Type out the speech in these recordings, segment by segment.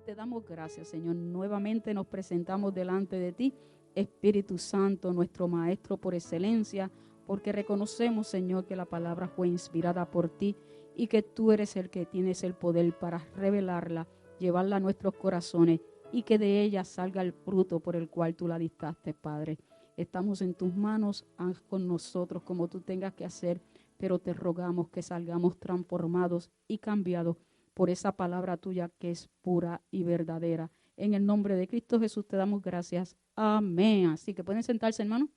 te damos gracias, Señor. Nuevamente nos presentamos delante de ti, Espíritu Santo, nuestro Maestro por excelencia, porque reconocemos, Señor, que la palabra fue inspirada por ti y que tú eres el que tienes el poder para revelarla, llevarla a nuestros corazones y que de ella salga el fruto por el cual tú la dictaste, Padre. Estamos en tus manos, haz con nosotros como tú tengas que hacer, pero te rogamos que salgamos transformados y cambiados por esa palabra tuya que es pura y verdadera. En el nombre de Cristo Jesús te damos gracias. Amén. Así que pueden sentarse, hermano.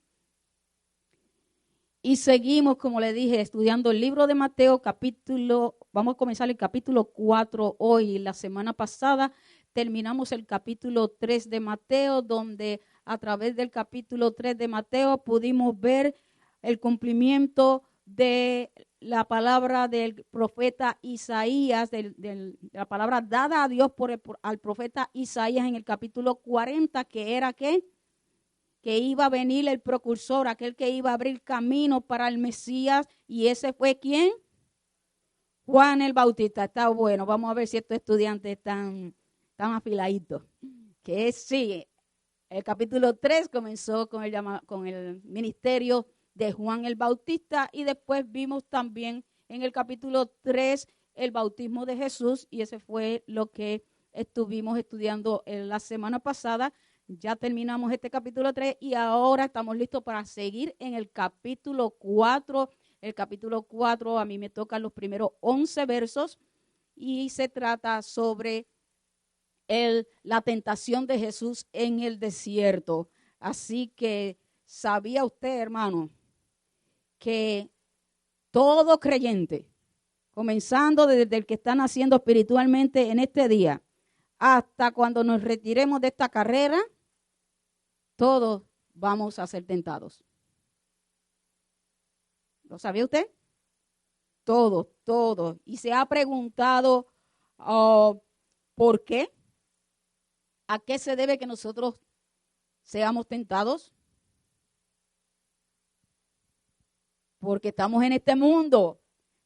Y seguimos, como le dije, estudiando el libro de Mateo, vamos a comenzar el capítulo 4 hoy. La semana pasada terminamos el capítulo 3 de Mateo, donde a través del capítulo 3 de Mateo pudimos ver el cumplimiento de la palabra del profeta Isaías, de la palabra dada a Dios al profeta Isaías en el capítulo 40, que era ¿qué? Que iba a venir el precursor, aquel que iba a abrir camino para el Mesías, y ese fue ¿quién? Juan el Bautista. Está bueno, vamos a ver si estos estudiantes están afiladitos. Que sí, el capítulo 3 comenzó con el ministerio de Juan el Bautista, y después vimos también en el capítulo 3 el bautismo de Jesús, y ese fue lo que estuvimos estudiando la semana pasada. Ya terminamos este capítulo 3 y ahora estamos listos para seguir en el capítulo 4. El capítulo 4 a mí me tocan los primeros 11 versos y se trata sobre la tentación de Jesús en el desierto. Así que, ¿sabía usted, hermano, que todo creyente, comenzando desde el que está naciendo espiritualmente en este día, hasta cuando nos retiremos de esta carrera, todos vamos a ser tentados? ¿Lo sabía usted? Todos. Y se ha preguntado, ¿por qué? ¿A qué se debe que nosotros seamos tentados? Porque estamos en este mundo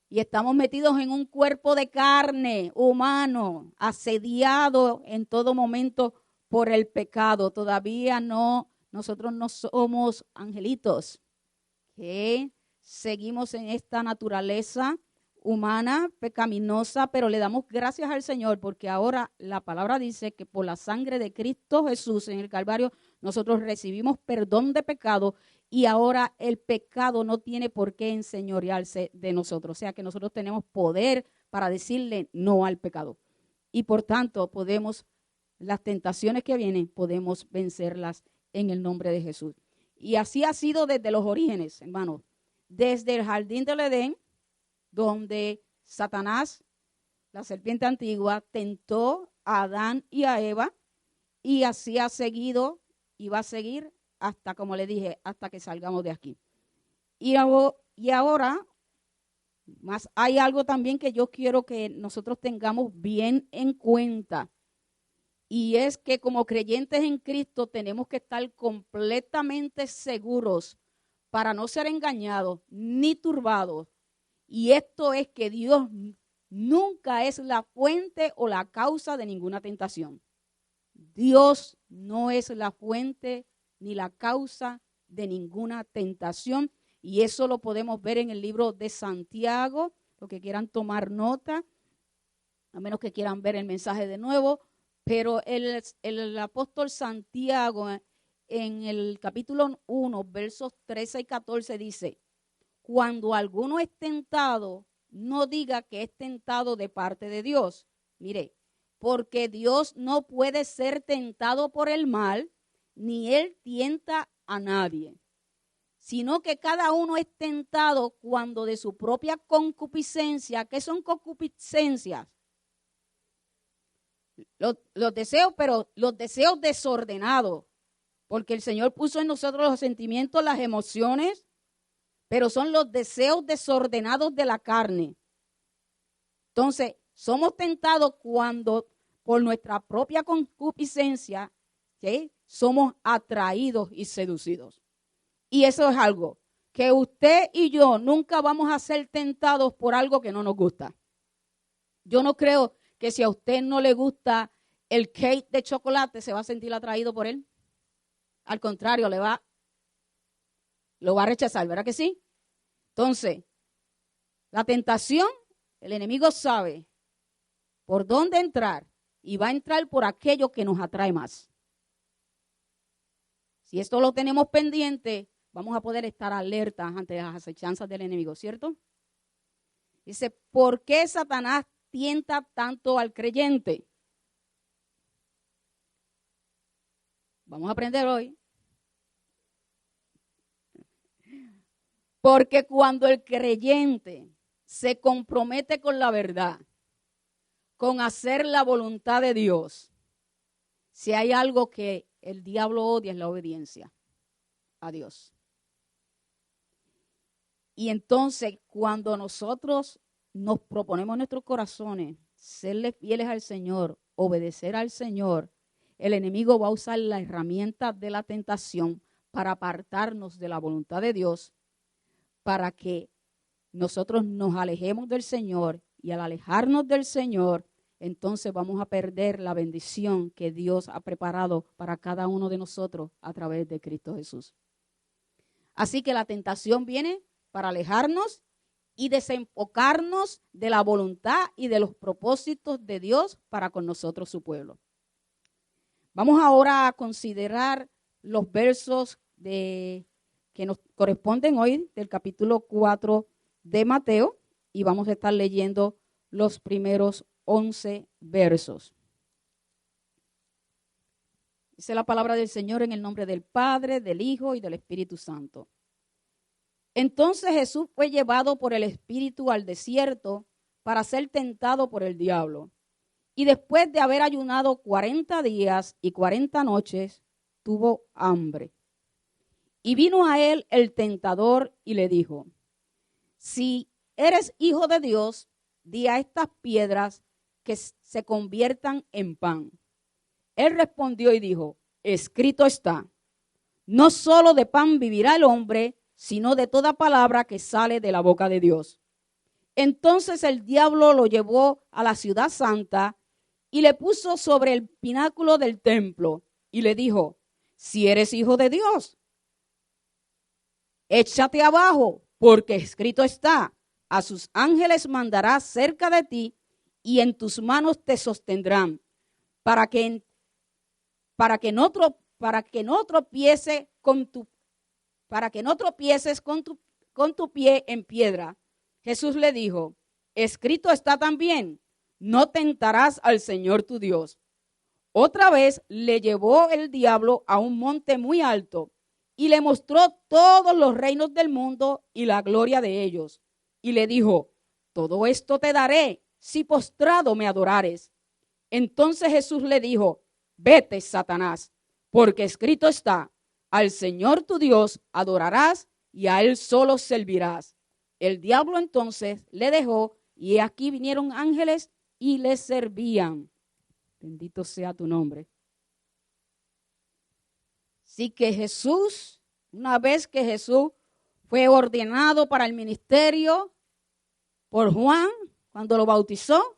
y estamos metidos en un cuerpo de carne humano, asediado en todo momento por el pecado. Todavía nosotros no somos angelitos, que seguimos en esta naturaleza humana, pecaminosa, pero le damos gracias al Señor porque ahora la palabra dice que por la sangre de Cristo Jesús en el Calvario nosotros recibimos perdón de pecado y ahora el pecado no tiene por qué enseñorearse de nosotros. O sea que nosotros tenemos poder para decirle no al pecado. Y por tanto las tentaciones que vienen, podemos vencerlas en el nombre de Jesús. Y así ha sido desde los orígenes, hermanos. Desde el jardín del Edén, donde Satanás, la serpiente antigua, tentó a Adán y a Eva, y así ha seguido y va a seguir hasta, como le dije, hasta que salgamos de aquí. Y ahora, más hay algo también que yo quiero que nosotros tengamos bien en cuenta, y es que como creyentes en Cristo tenemos que estar completamente seguros para no ser engañados ni turbados. Y esto es que Dios nunca es la fuente o la causa de ninguna tentación. Dios no es la fuente ni la causa de ninguna tentación. Y eso lo podemos ver en el libro de Santiago. Los que quieran tomar nota, a menos que quieran ver el mensaje de nuevo. Pero el apóstol Santiago en el capítulo 1, versos 13 y 14 dice: cuando alguno es tentado, no diga que es tentado de parte de Dios. Mire, porque Dios no puede ser tentado por el mal, ni Él tienta a nadie, sino que cada uno es tentado cuando de su propia concupiscencia. ¿Qué son concupiscencias? Los deseos, pero los deseos desordenados, porque el Señor puso en nosotros los sentimientos, las emociones, pero son los deseos desordenados de la carne. Entonces, somos tentados cuando por nuestra propia concupiscencia, ¿sí?, somos atraídos y seducidos. Y eso es algo que usted y yo nunca vamos a ser tentados por algo que no nos gusta. Yo no creo que si a usted no le gusta el cake de chocolate se va a sentir atraído por él. Al contrario, lo va a rechazar, ¿verdad que sí? Entonces, la tentación, el enemigo sabe por dónde entrar y va a entrar por aquello que nos atrae más. Si esto lo tenemos pendiente, vamos a poder estar alertas ante las acechanzas del enemigo, ¿cierto? Dice, ¿por qué Satanás tienta tanto al creyente? Vamos a aprender hoy. Porque cuando el creyente se compromete con la verdad, con hacer la voluntad de Dios, si hay algo que el diablo odia es la obediencia a Dios. Y entonces cuando nosotros nos proponemos en nuestros corazones serle fieles al Señor, obedecer al Señor, el enemigo va a usar la herramienta de la tentación para apartarnos de la voluntad de Dios, para que nosotros nos alejemos del Señor, y al alejarnos del Señor, entonces vamos a perder la bendición que Dios ha preparado para cada uno de nosotros a través de Cristo Jesús. Así que la tentación viene para alejarnos y desenfocarnos de la voluntad y de los propósitos de Dios para con nosotros, su pueblo. Vamos ahora a considerar los versos que nos corresponden hoy del capítulo 4 de Mateo, y vamos a estar leyendo los primeros 11 versos. Dice la palabra del Señor en el nombre del Padre, del Hijo y del Espíritu Santo. Entonces Jesús fue llevado por el Espíritu al desierto para ser tentado por el diablo. Y después de haber ayunado 40 días y 40 noches, tuvo hambre. Y vino a él el tentador y le dijo, si eres hijo de Dios, di a estas piedras que se conviertan en pan. Él respondió y dijo, escrito está, no solo de pan vivirá el hombre, sino de toda palabra que sale de la boca de Dios. Entonces el diablo lo llevó a la ciudad santa y le puso sobre el pináculo del templo y le dijo, si eres hijo de Dios, échate abajo, porque escrito está, a sus ángeles mandará cerca de ti y en tus manos te sostendrán, para que no tropieces con tu pie en piedra. Jesús le dijo, escrito está también, no tentarás al Señor tu Dios. Otra vez le llevó el diablo a un monte muy alto y le mostró todos los reinos del mundo y la gloria de ellos. Y le dijo, todo esto te daré si postrado me adorares. Entonces Jesús le dijo, vete, Satanás, porque escrito está, al Señor tu Dios adorarás y a Él solo servirás. El diablo entonces le dejó y aquí vinieron ángeles y le servían. Bendito sea tu nombre. Así que Jesús, una vez que Jesús fue ordenado para el ministerio por Juan, cuando lo bautizó,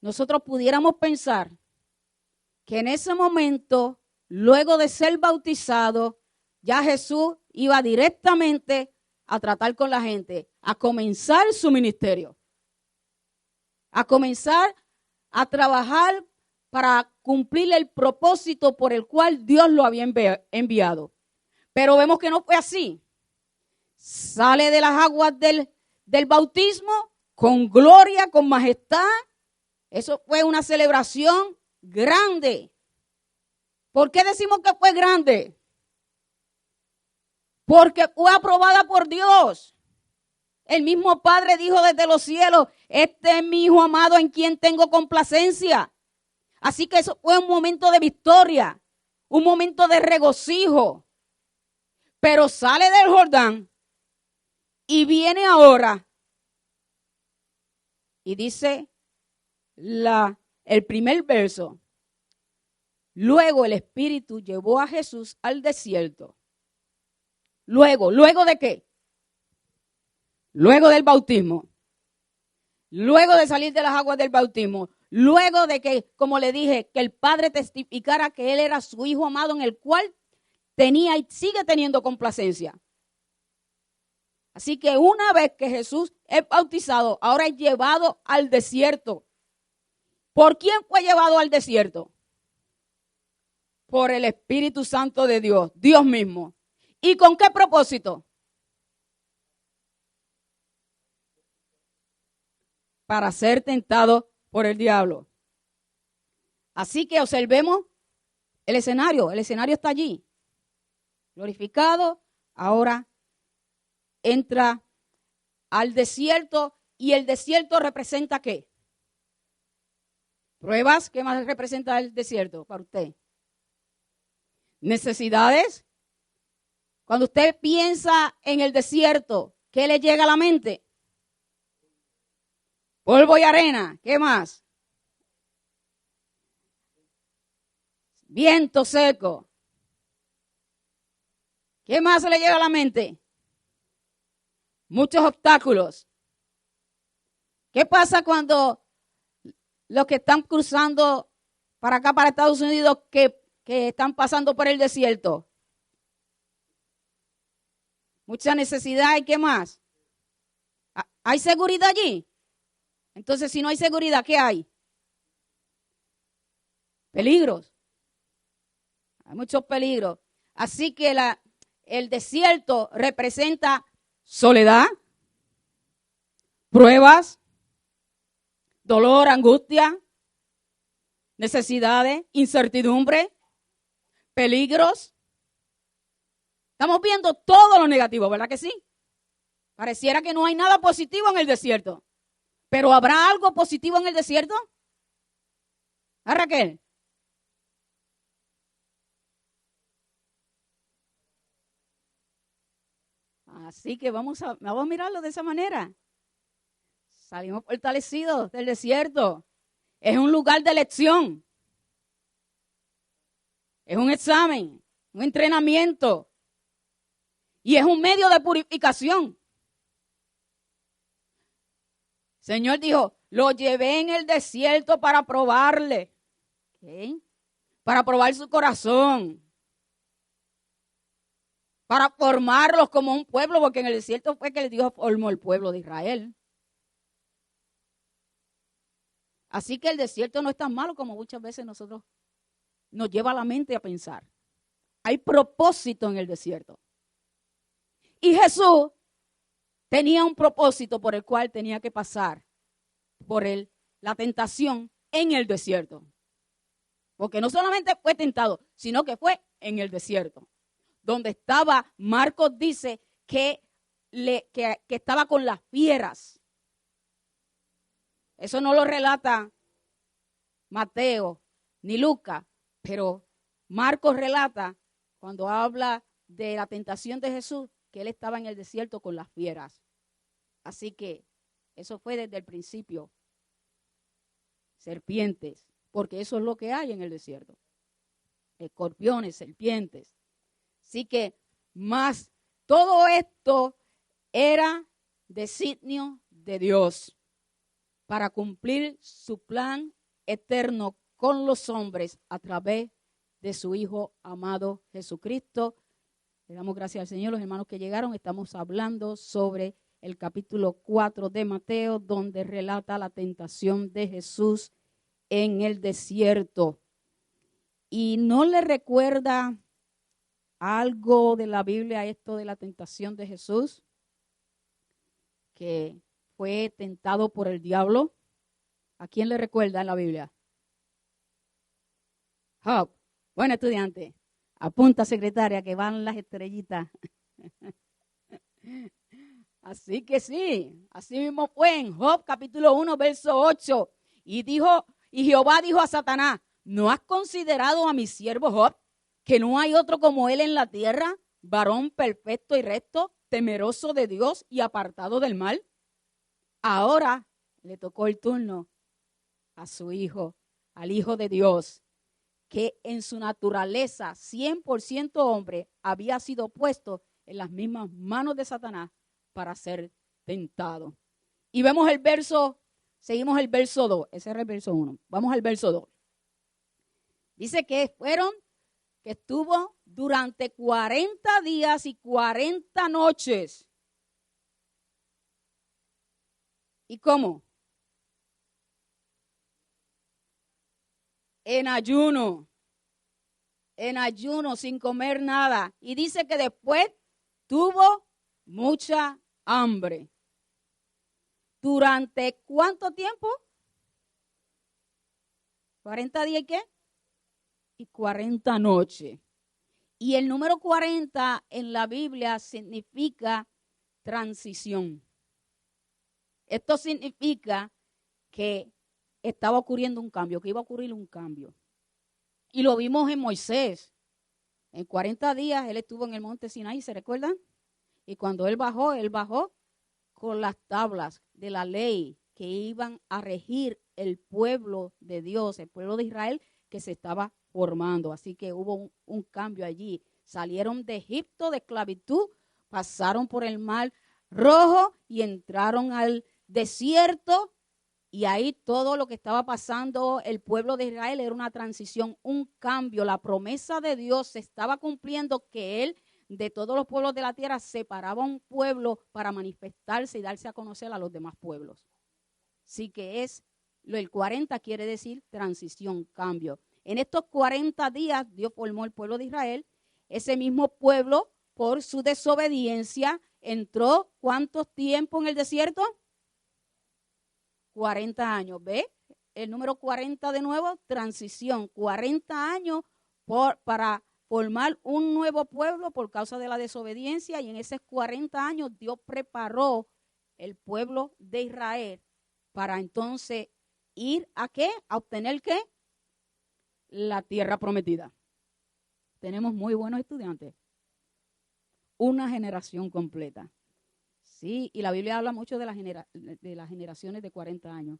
nosotros pudiéramos pensar que en ese momento, luego de ser bautizado, ya Jesús iba directamente a tratar con la gente, a comenzar su ministerio, a comenzar a trabajar para cumplir el propósito por el cual Dios lo había enviado. Pero vemos que no fue así. Sale de las aguas del bautismo con gloria, con majestad. Eso fue una celebración grande. ¿Por qué decimos que fue grande? Porque fue aprobada por Dios. El mismo Padre dijo desde los cielos, este es mi Hijo amado en quien tengo complacencia. Así que eso fue un momento de victoria, un momento de regocijo. Pero sale del Jordán y viene ahora y dice el primer verso. Luego el Espíritu llevó a Jesús al desierto. ¿Luego de qué? Luego del bautismo. Luego de salir de las aguas del bautismo. luego de que, como le dije, que el Padre testificara que Él era su Hijo amado en el cual tenía y sigue teniendo complacencia. Así que una vez que Jesús es bautizado, ahora es llevado al desierto. ¿Por quién fue llevado al desierto? Por el Espíritu Santo de Dios, Dios mismo. ¿Y con qué propósito? Para ser tentado por el diablo. Así que observemos el escenario está allí. Glorificado, ahora entra al desierto y el desierto representa ¿qué? Pruebas, ¿qué más representa el desierto para usted? Necesidades. Cuando usted piensa en el desierto, ¿qué le llega a la mente? Polvo y arena, ¿qué más? Viento seco. ¿Qué más se le llega a la mente? Muchos obstáculos. ¿Qué pasa cuando los que están cruzando para acá, para Estados Unidos, que están pasando por el desierto? Mucha necesidad. ¿Y qué más? ¿Hay seguridad allí? Entonces, si no hay seguridad, ¿qué hay? Peligros. Hay muchos peligros. Así que el desierto representa soledad, pruebas, dolor, angustia, necesidades, incertidumbre, peligros. Estamos viendo todo lo negativo, ¿verdad que sí? Pareciera que no hay nada positivo en el desierto. ¿Pero habrá algo positivo en el desierto? ¿Ah, Raquel? Así que vamos a mirarlo de esa manera. Salimos fortalecidos del desierto. Es un lugar de elección. Es un examen, un entrenamiento. Y es un medio de purificación. El Señor dijo, lo llevé en el desierto para probarle. ¿Okay? Para probar su corazón. Para formarlos como un pueblo, porque en el desierto fue que Dios formó el pueblo de Israel. Así que el desierto no es tan malo como muchas veces nosotros nos lleva a la mente a pensar. Hay propósito en el desierto. Y Jesús tenía un propósito por el cual tenía que pasar por la tentación en el desierto. Porque no solamente fue tentado, sino que fue en el desierto. Donde estaba, Marcos dice que estaba con las fieras. Eso no lo relata Mateo ni Lucas, pero Marcos relata cuando habla de la tentación de Jesús, que él estaba en el desierto con las fieras. Así que eso fue desde el principio. Serpientes, porque eso es lo que hay en el desierto. Escorpiones, serpientes. Así que más todo esto era designio de Dios para cumplir su plan eterno con los hombres a través de su Hijo amado Jesucristo. Le damos gracias al Señor, los hermanos que llegaron. Estamos hablando sobre el capítulo 4 de Mateo, donde relata la tentación de Jesús en el desierto. ¿Y no le recuerda algo de la Biblia esto de la tentación de Jesús? Que fue tentado por el diablo. ¿A quién le recuerda en la Biblia? Job. Buen estudiante. Apunta, secretaria, que van las estrellitas. Así que sí, así mismo fue en Job capítulo 1, verso 8. Y Jehová dijo a Satanás, ¿no has considerado a mi siervo Job, que no hay otro como él en la tierra, varón perfecto y recto, temeroso de Dios y apartado del mal? Ahora le tocó el turno a su hijo, al Hijo de Dios, que en su naturaleza 100% hombre había sido puesto en las mismas manos de Satanás para ser tentado. Y vemos el verso Seguimos el verso 2. Ese era el verso 1. Vamos al verso 2. Dice que estuvo durante 40 días y 40 noches. ¿Y cómo? En ayuno, sin comer nada. Y dice que después tuvo mucha hambre. ¿Durante cuánto tiempo? 40 días y qué? Y 40 noches. Y el número 40 en la Biblia significa transición. Esto significa que estaba ocurriendo un cambio, que iba a ocurrir un cambio. Y lo vimos en Moisés. En 40 días él estuvo en el monte Sinaí, ¿se recuerdan? Y cuando él bajó con las tablas de la ley que iban a regir el pueblo de Dios, el pueblo de Israel que se estaba formando. Así que hubo un cambio allí. Salieron de Egipto de esclavitud, pasaron por el Mar Rojo y entraron al desierto. Y ahí todo lo que estaba pasando, el pueblo de Israel era una transición, un cambio. La promesa de Dios se estaba cumpliendo, que Él de todos los pueblos de la tierra separaba un pueblo para manifestarse y darse a conocer a los demás pueblos. Así que el 40 quiere decir transición, cambio. En estos 40 días Dios formó el pueblo de Israel. Ese mismo pueblo, por su desobediencia, entró ¿cuánto tiempo en el desierto? 40 años, ¿ve? El número 40 de nuevo, transición, 40 años para formar un nuevo pueblo por causa de la desobediencia, y en esos 40 años Dios preparó el pueblo de Israel para entonces ir ¿a qué? ¿A obtener qué? La tierra prometida. Tenemos muy buenos estudiantes. Una generación completa. Sí, y la Biblia habla mucho de las generaciones de 40 años.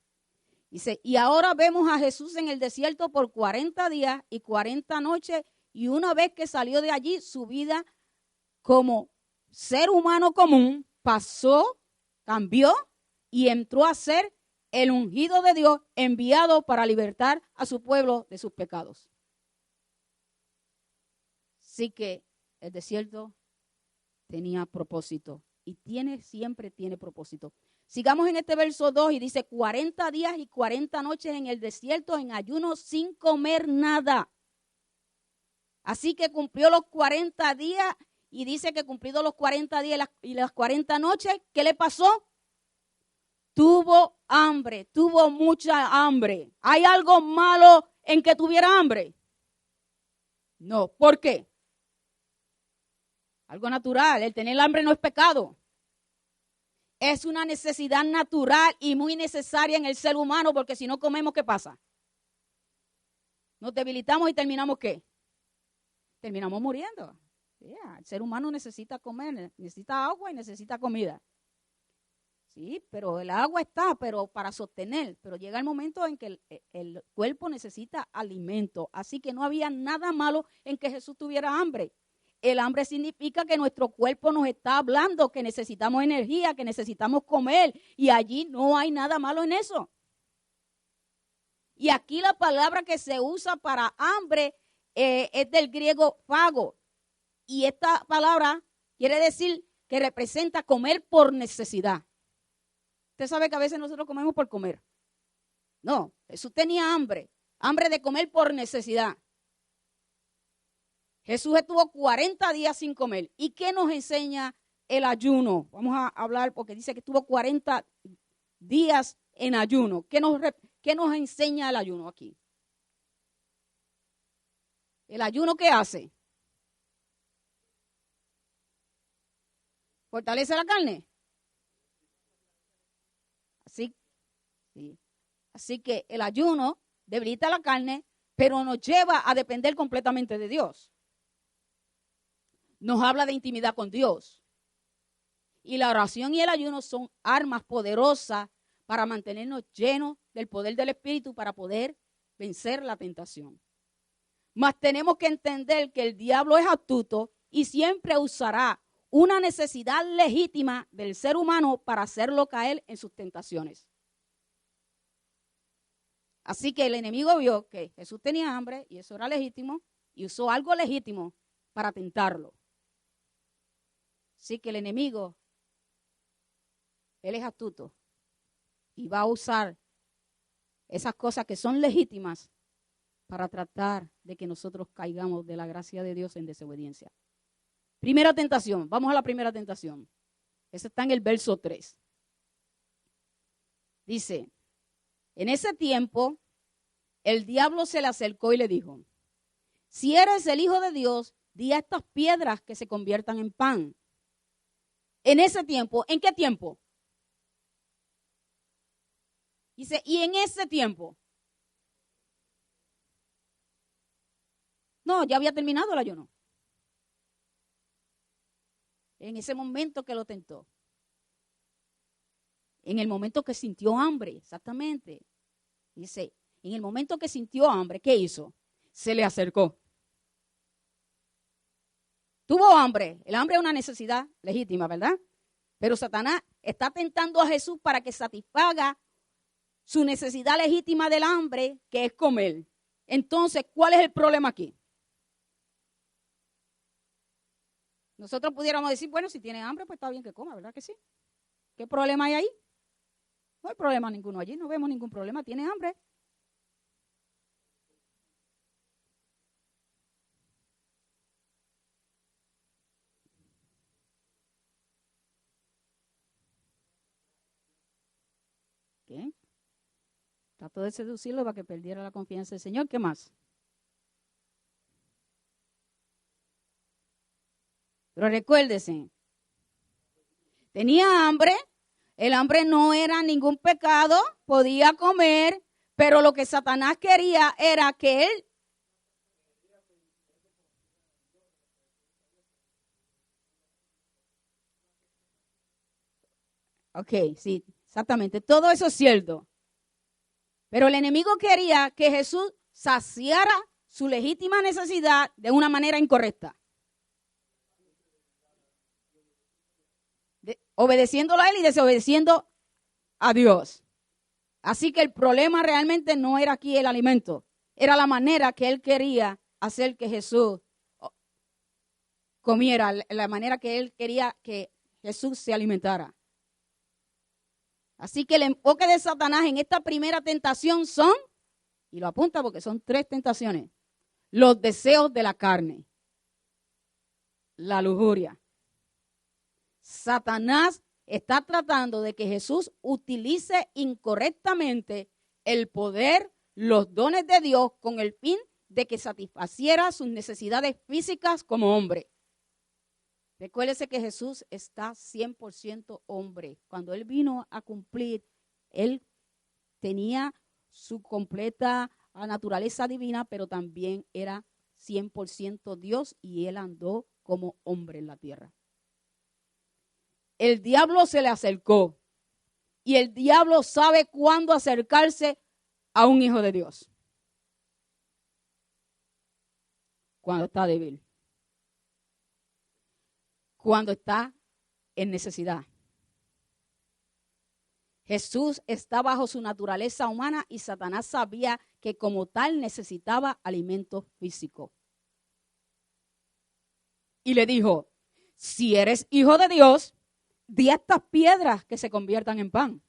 Dice, y ahora vemos a Jesús en el desierto por 40 días y 40 noches, y una vez que salió de allí, su vida como ser humano común pasó, cambió y entró a ser el ungido de Dios, enviado para libertar a su pueblo de sus pecados. Así que el desierto tenía propósito. Y siempre tiene propósito. Sigamos en este verso 2 y dice 40 días y 40 noches en el desierto en ayuno sin comer nada. Así que cumplió los 40 días y dice que cumplidos los 40 días y las 40 noches, ¿qué le pasó? Tuvo hambre, tuvo mucha hambre. ¿Hay algo malo en que tuviera hambre? No, ¿por qué? Algo natural, el tener hambre no es pecado. Es una necesidad natural y muy necesaria en el ser humano, porque si no comemos, ¿qué pasa? Nos debilitamos y terminamos ¿qué? Terminamos muriendo. El ser humano necesita comer, necesita agua y necesita comida. Sí, pero el agua está, pero para sostener. Pero llega el momento en que el cuerpo necesita alimento. Así que no había nada malo en que Jesús tuviera hambre. El hambre significa que nuestro cuerpo nos está hablando, que necesitamos energía, que necesitamos comer. Y allí no hay nada malo en eso. Y aquí la palabra que se usa para hambre es del griego phago. Y esta palabra quiere decir que representa comer por necesidad. Usted sabe que a veces nosotros comemos por comer. No, Jesús tenía hambre de comer por necesidad. Jesús estuvo 40 días sin comer. ¿Y qué nos enseña el ayuno? Vamos a hablar porque dice que estuvo 40 días en ayuno. ¿Qué nos enseña el ayuno aquí? ¿El ayuno qué hace? ¿Fortalece la carne? Así que el ayuno debilita la carne, pero nos lleva a depender completamente de Dios. Nos habla de intimidad con Dios. Y la oración y el ayuno son armas poderosas para mantenernos llenos del poder del Espíritu para poder vencer la tentación. Mas tenemos que entender que el diablo es astuto y siempre usará una necesidad legítima del ser humano para hacerlo caer en sus tentaciones. Así que el enemigo vio que Jesús tenía hambre y eso era legítimo y usó algo legítimo para tentarlo. Así que el enemigo, él es astuto y va a usar esas cosas que son legítimas para tratar de que nosotros caigamos de la gracia de Dios en desobediencia. Primera tentación, vamos a la primera tentación. Esa está en el verso 3. Dice, en ese tiempo, el diablo se le acercó y le dijo, si eres el Hijo de Dios, di a estas piedras que se conviertan en pan. En ese tiempo, ¿en qué tiempo? Dice, y en ese tiempo. No, ya había terminado el ayuno. En ese momento que lo tentó. En el momento que sintió hambre, exactamente. Dice, en el momento que sintió hambre, ¿qué hizo? Se le acercó. Tuvo hambre. El hambre es una necesidad legítima, ¿verdad? Pero Satanás está tentando a Jesús para que satisfaga su necesidad legítima del hambre, que es comer. Entonces, ¿cuál es el problema aquí? Nosotros pudiéramos decir, bueno, si tiene hambre, pues está bien que coma, ¿verdad que sí? ¿Qué problema hay ahí? No hay problema ninguno allí, no vemos ningún problema, tiene hambre. ¿Qué? Trató de seducirlo para que perdiera la confianza del Señor. ¿Qué más? Pero recuérdese, tenía hambre, el hambre no era ningún pecado, podía comer, pero lo que Satanás quería era que él... Ok, sí, exactamente, todo eso es cierto. Pero el enemigo quería que Jesús saciara su legítima necesidad de una manera incorrecta. Obedeciéndolo a él y desobedeciendo a Dios. Así que el problema realmente no era aquí el alimento, era la manera que él quería hacer que Jesús comiera, la manera que él quería que Jesús se alimentara. Así que el enfoque de Satanás en esta primera tentación son, y lo apunta porque son 3 tentaciones, los deseos de la carne, la lujuria. Satanás está tratando de que Jesús utilice incorrectamente el poder, los dones de Dios con el fin de que satisfaciera sus necesidades físicas como hombre. Recuérdese que Jesús está 100% hombre. Cuando Él vino a cumplir, Él tenía su completa naturaleza divina, pero también era 100% Dios y Él andó como hombre en la tierra. El diablo se le acercó y el diablo sabe cuándo acercarse a un hijo de Dios. Cuando está débil. Cuando está en necesidad. Jesús está bajo su naturaleza humana y Satanás sabía que como tal necesitaba alimento físico. Y le dijo, si eres hijo de Dios, di a estas piedras que se conviertan en pan.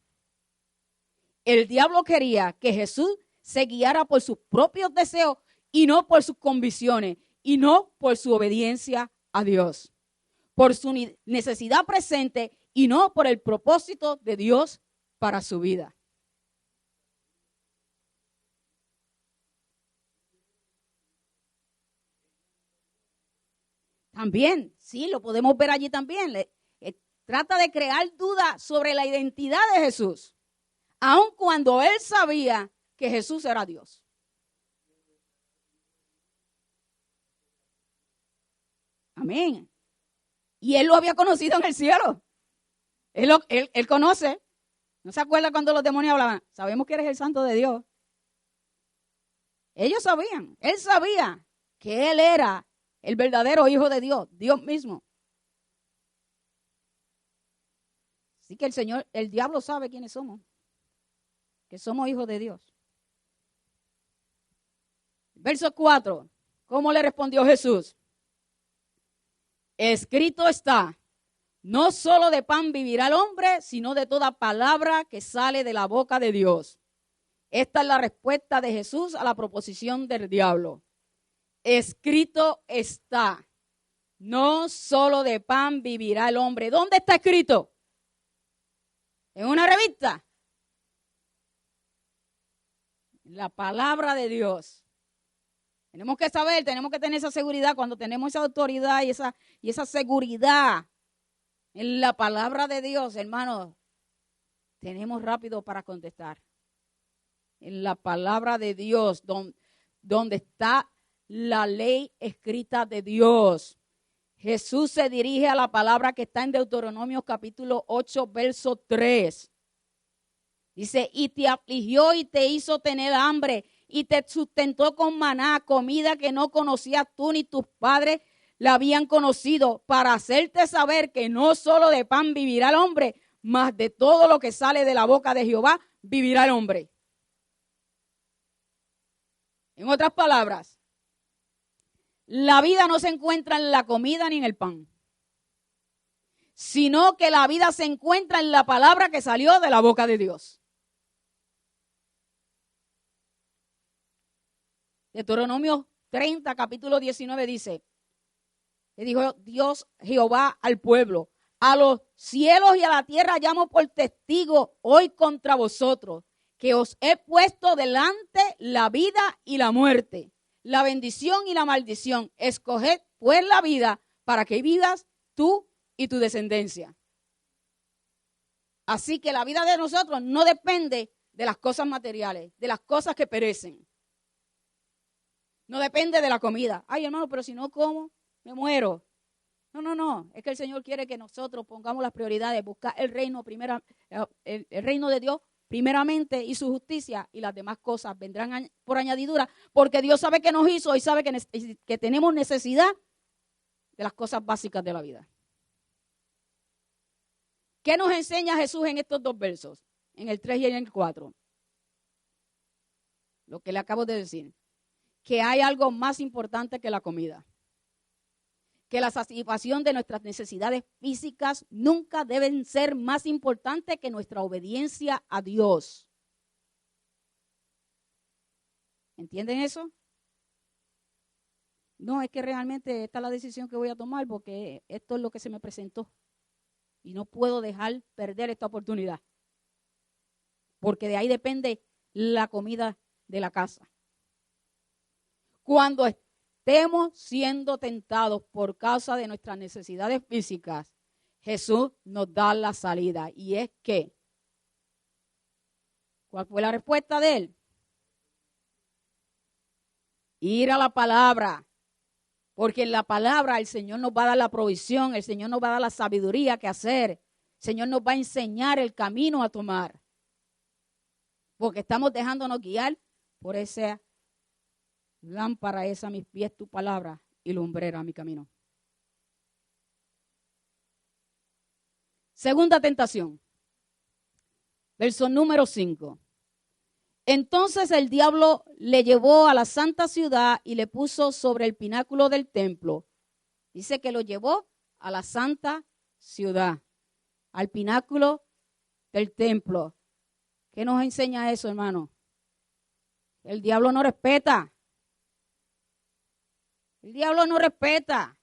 El diablo quería que Jesús se guiara por sus propios deseos y no por sus convicciones y no por su obediencia a Dios. Por su necesidad presente y no por el propósito de Dios para su vida. También, sí, lo podemos ver allí también. Trata de crear dudas sobre la identidad de Jesús, aun cuando él sabía que Jesús era Dios. Amén. Y él lo había conocido en el cielo. Él conoce. ¿No se acuerda cuando los demonios hablaban? Sabemos que eres el santo de Dios. Ellos sabían. Él sabía que él era el verdadero hijo de Dios, Dios mismo. Así que el diablo sabe quiénes somos. Que somos hijos de Dios. Verso 4. ¿Cómo le respondió Jesús? Escrito está, no solo de pan vivirá el hombre, sino de toda palabra que sale de la boca de Dios. Esta es la respuesta de Jesús a la proposición del diablo. Escrito está, no solo de pan vivirá el hombre. ¿Dónde está escrito? ¿En una revista? La palabra de Dios. Tenemos que saber, tenemos que tener esa seguridad cuando tenemos esa autoridad y esa seguridad en la palabra de Dios, hermanos. Tenemos rápido para contestar. En la palabra de Dios, donde está la ley escrita de Dios. Jesús se dirige a la palabra que está en Deuteronomio capítulo 8, verso 3. Dice, y te afligió y te hizo tener hambre y te sustentó con maná, comida que no conocías tú ni tus padres la habían conocido, para hacerte saber que no solo de pan vivirá el hombre, mas de todo lo que sale de la boca de Jehová vivirá el hombre. En otras palabras, la vida no se encuentra en la comida ni en el pan, sino que la vida se encuentra en la palabra que salió de la boca de Dios. Deuteronomio 30, capítulo 19 dice, le dijo Dios Jehová al pueblo, a los cielos y a la tierra llamo por testigo hoy contra vosotros, que os he puesto delante la vida y la muerte, la bendición y la maldición. Escoged pues la vida para que vivas tú y tu descendencia. Así que la vida de nosotros no depende de las cosas materiales, de las cosas que perecen. No depende de la comida. Ay, hermano, pero si no como, me muero. No. Es que el Señor quiere que nosotros pongamos las prioridades, buscar el reino el reino de Dios primeramente y su justicia, y las demás cosas vendrán por añadidura, porque Dios sabe que nos hizo y sabe que tenemos necesidad de las cosas básicas de la vida. ¿Qué nos enseña Jesús en estos dos versos? En el 3 y en el 4. Lo que le acabo de decir. Que hay algo más importante que la comida. Que la satisfacción de nuestras necesidades físicas nunca deben ser más importantes que nuestra obediencia a Dios. ¿Entienden eso? No, es que realmente esta es la decisión que voy a tomar porque esto es lo que se me presentó. Y no puedo dejar perder esta oportunidad. Porque de ahí depende la comida de la casa. Cuando estemos siendo tentados por causa de nuestras necesidades físicas, Jesús nos da la salida. Y es que, ¿cuál fue la respuesta de él? Ir a la palabra. Porque en la palabra el Señor nos va a dar la provisión, el Señor nos va a dar la sabiduría que hacer. El Señor nos va a enseñar el camino a tomar. Porque estamos dejándonos guiar por esa lámpara es a mis pies tu palabra y lumbrera a mi camino. Segunda tentación. Verso número 5. Entonces el diablo le llevó a la santa ciudad y le puso sobre el pináculo del templo. Dice que lo llevó a la santa ciudad, al pináculo del templo. ¿Qué nos enseña eso, hermano? El diablo no respeta. El diablo no respeta.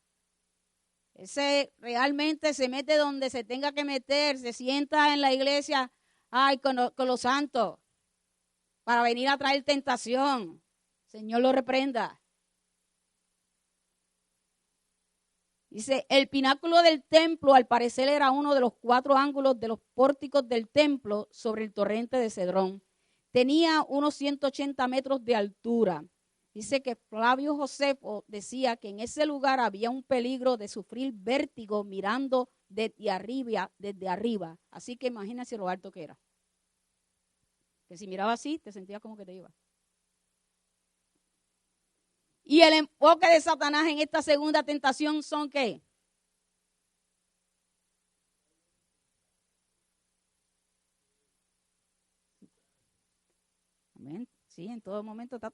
Ese realmente se mete donde se tenga que meter, se sienta en la iglesia, con los santos, para venir a traer tentación. Señor lo reprenda. Dice, el pináculo del templo al parecer era uno de los 4 ángulos de los pórticos del templo sobre el torrente de Cedrón. Tenía unos 180 metros de altura. Dice que Flavio Josefo decía que en ese lugar había un peligro de sufrir vértigo mirando desde arriba. Así que imagínense lo alto que era. Que si miraba así, te sentías como que te iba. Y el enfoque de Satanás en esta segunda tentación son ¿qué? Amén. Sí, en todo momento está.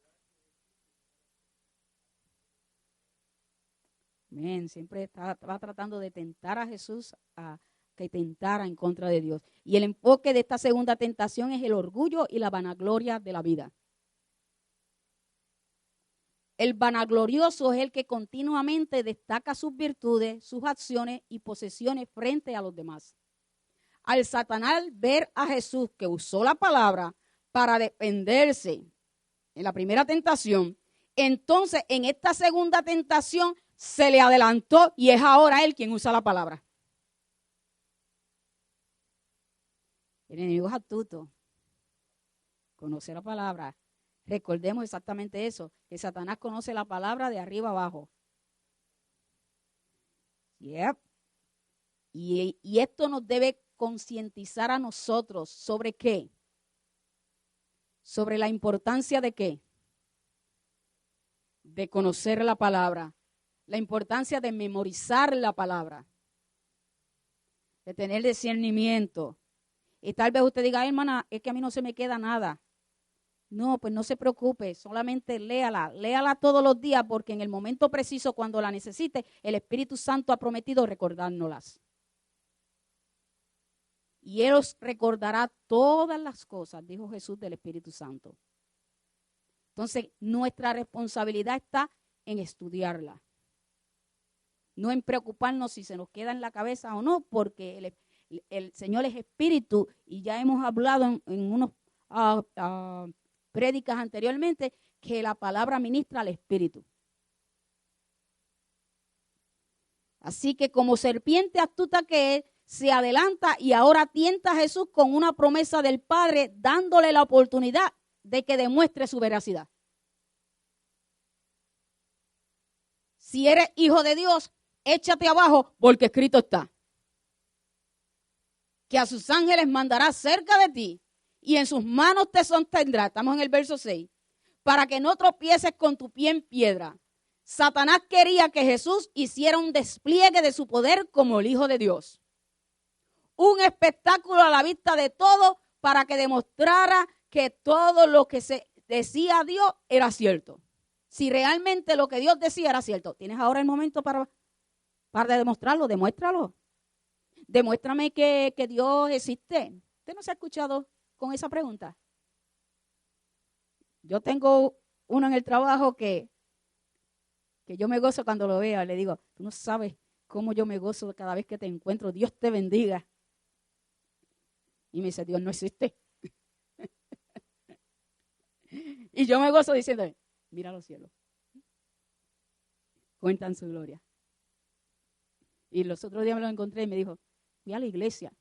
Amén. Siempre estaba tratando de tentar a Jesús a que tentara en contra de Dios. Y el enfoque de esta segunda tentación es el orgullo y la vanagloria de la vida. El vanaglorioso es el que continuamente destaca sus virtudes, sus acciones y posesiones frente a los demás. Al Satanás ver a Jesús que usó la palabra para defenderse en la primera tentación, entonces en esta segunda tentación se le adelantó y es ahora él quien usa la palabra. El enemigo es astuto, conoce la palabra. Recordemos exactamente eso, que Satanás conoce la palabra de arriba abajo. Yep. Y esto nos debe concientizar a nosotros sobre qué. Sobre la importancia de qué. De conocer la palabra. La importancia de memorizar la palabra. De tener discernimiento. Y tal vez usted diga, hermana, es que a mí no se me queda nada. No, pues no se preocupe, solamente léala todos los días porque en el momento preciso cuando la necesite, el Espíritu Santo ha prometido recordárnoslas. Y Él os recordará todas las cosas, dijo Jesús del Espíritu Santo. Entonces, nuestra responsabilidad está en estudiarla. No en preocuparnos si se nos queda en la cabeza o no, porque el Señor es Espíritu y ya hemos hablado en unos prédicas anteriormente que la palabra ministra al Espíritu. Así que como serpiente astuta que es, se adelanta y ahora tienta a Jesús con una promesa del Padre, dándole la oportunidad de que demuestre su veracidad. Si eres hijo de Dios, échate abajo porque escrito está. Que a sus ángeles mandará cerca de ti y en sus manos te sostendrá. Estamos en el verso 6. Para que no tropieces con tu pie en piedra. Satanás quería que Jesús hiciera un despliegue de su poder como el Hijo de Dios. Un espectáculo a la vista de todos para que demostrara que todo lo que se decía Dios era cierto. Si realmente lo que Dios decía era cierto, tienes ahora el momento para demostrarlo, demuéstralo. Demuéstrame que Dios existe. ¿Usted no se ha escuchado con esa pregunta? Yo tengo uno en el trabajo que yo me gozo cuando lo veo. Le digo, tú no sabes cómo yo me gozo cada vez que te encuentro. Dios te bendiga. Y me dice, Dios no existe. Y yo me gozo diciendo, mira los cielos. Cuentan su gloria. Y los otros días me lo encontré y me dijo, fui a la iglesia.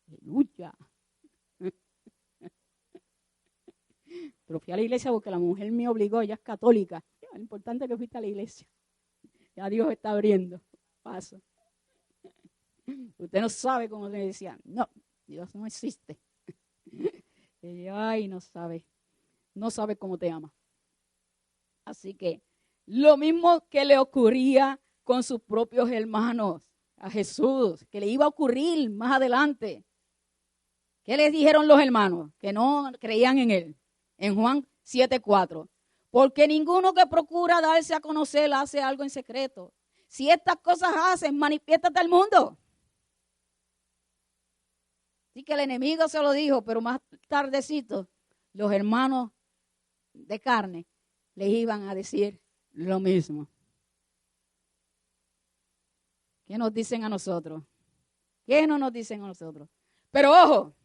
Aleluya. Pero fui a la iglesia porque la mujer me obligó, ella es católica. Lo importante es que fuiste a la iglesia. Ya Dios está abriendo paso. Usted no sabe cómo le decía. No, Dios no existe. Y yo, ay, no sabe cómo te ama. Así que lo mismo que le ocurría con sus propios hermanos a Jesús, que le iba a ocurrir más adelante. ¿Qué les dijeron los hermanos? Que no creían en él. En Juan 7:4. Porque ninguno que procura darse a conocer hace algo en secreto. Si estas cosas hacen, manifiéstate al mundo. Así que el enemigo se lo dijo, pero más tardecito, los hermanos de carne les iban a decir lo mismo. ¿Qué nos dicen a nosotros? ¿Qué no nos dicen a nosotros? Pero ojo,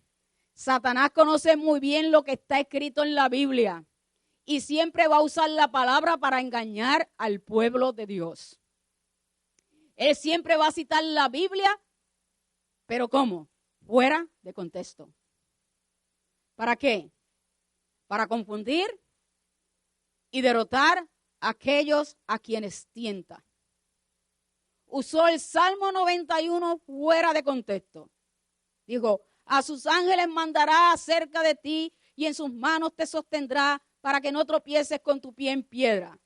Satanás conoce muy bien lo que está escrito en la Biblia y siempre va a usar la palabra para engañar al pueblo de Dios. Él siempre va a citar la Biblia, pero ¿cómo? Fuera de contexto. ¿Para qué? Para confundir y derrotar a aquellos a quienes tienta. Usó el Salmo 91 fuera de contexto. Dijo, a sus ángeles mandará acerca de ti y en sus manos te sostendrá para que no tropieces con tu pie en piedra.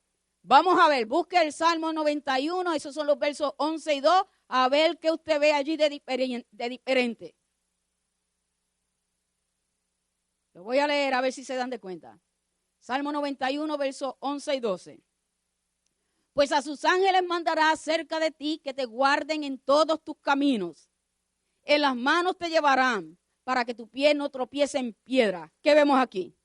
Vamos a ver, busque el Salmo 91, esos son los versos 11 y 2, a ver qué usted ve allí de diferente. Lo voy a leer a ver si se dan de cuenta. Salmo 91, versos 11 y 12. Pues a sus ángeles mandará acerca de ti que te guarden en todos tus caminos. En las manos te llevarán para que tu pie no tropiece en piedra. ¿Qué vemos aquí?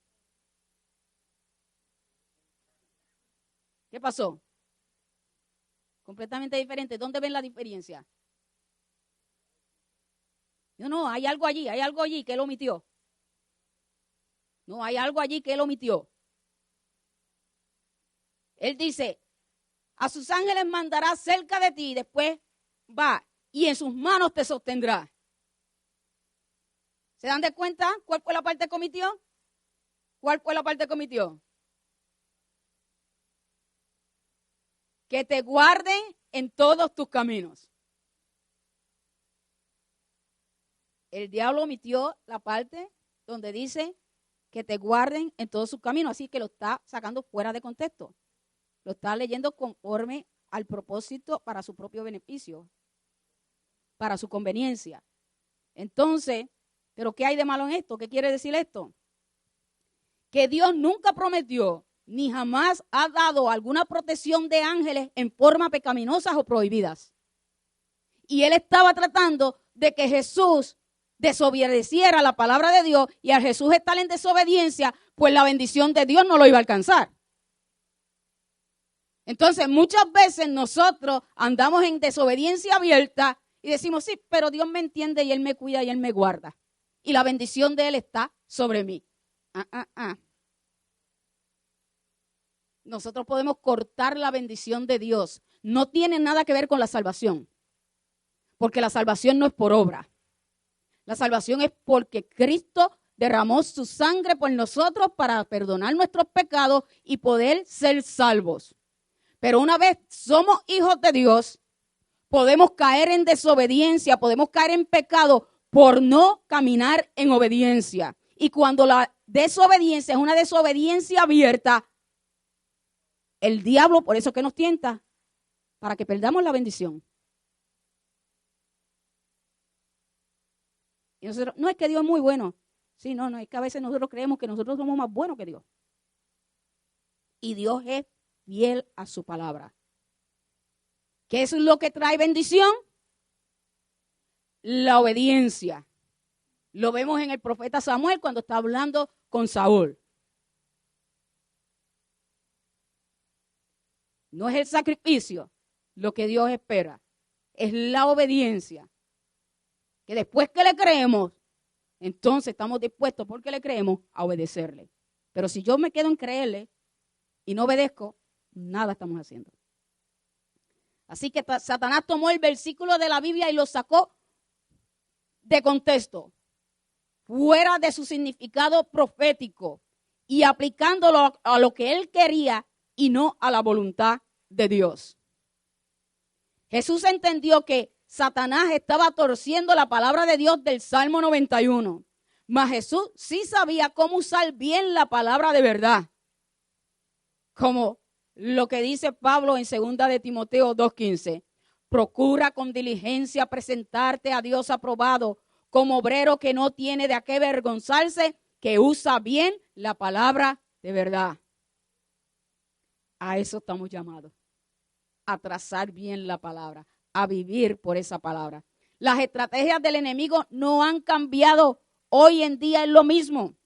¿Qué pasó? Completamente diferente. ¿Dónde ven la diferencia? No, hay algo allí que él omitió. No, hay algo allí que él omitió. Él dice, a sus ángeles mandará cerca de ti, y después va, y en sus manos te sostendrá. ¿Se dan de cuenta cuál fue la parte que omitió? ¿Cuál fue la parte que omitió? Que te guarden en todos tus caminos. El diablo omitió la parte donde dice que te guarden en todos sus caminos, así que lo está sacando fuera de contexto. Lo está leyendo conforme al propósito para su propio beneficio, para su conveniencia. Entonces, ¿pero qué hay de malo en esto? ¿Qué quiere decir esto? Que Dios nunca prometió ni jamás ha dado alguna protección de ángeles en forma pecaminosas o prohibidas. Y él estaba tratando de que Jesús desobedeciera la palabra de Dios, y al Jesús estar en desobediencia, pues la bendición de Dios no lo iba a alcanzar. Entonces, muchas veces nosotros andamos en desobediencia abierta y decimos, sí, pero Dios me entiende y Él me cuida y Él me guarda. Y la bendición de Él está sobre mí. Nosotros podemos cortar la bendición de Dios. No tiene nada que ver con la salvación, porque la salvación no es por obra. La salvación es porque Cristo derramó su sangre por nosotros para perdonar nuestros pecados y poder ser salvos. Pero una vez somos hijos de Dios, podemos caer en desobediencia, podemos caer en pecado por no caminar en obediencia. Y cuando la desobediencia es una desobediencia abierta, el diablo, por eso que nos tienta, para que perdamos la bendición. Y nosotros, no es que Dios es muy bueno. Sí, no, es que a veces nosotros creemos que nosotros somos más buenos que Dios. Y Dios es fiel a su palabra. ¿Qué es lo que trae bendición? La obediencia. Lo vemos en el profeta Samuel cuando está hablando con Saúl. No es el sacrificio lo que Dios espera, es la obediencia. Que después que le creemos, entonces estamos dispuestos, porque le creemos, a obedecerle. Pero si yo me quedo en creerle y no obedezco, nada estamos haciendo. Así que Satanás tomó el versículo de la Biblia y lo sacó de contexto, fuera de su significado profético, y aplicándolo a lo que él quería y no a la voluntad de Dios. Jesús entendió que Satanás estaba torciendo la palabra de Dios del Salmo 91. Mas Jesús sí sabía cómo usar bien la palabra de verdad. Como lo que dice Pablo en 2 de Timoteo 2:15. Procura con diligencia presentarte a Dios aprobado, como obrero que no tiene de qué avergonzarse, que usa bien la palabra de verdad. A eso estamos llamados. A trazar bien la palabra, a vivir por esa palabra. Las estrategias del enemigo no han cambiado. Hoy en día es lo mismo.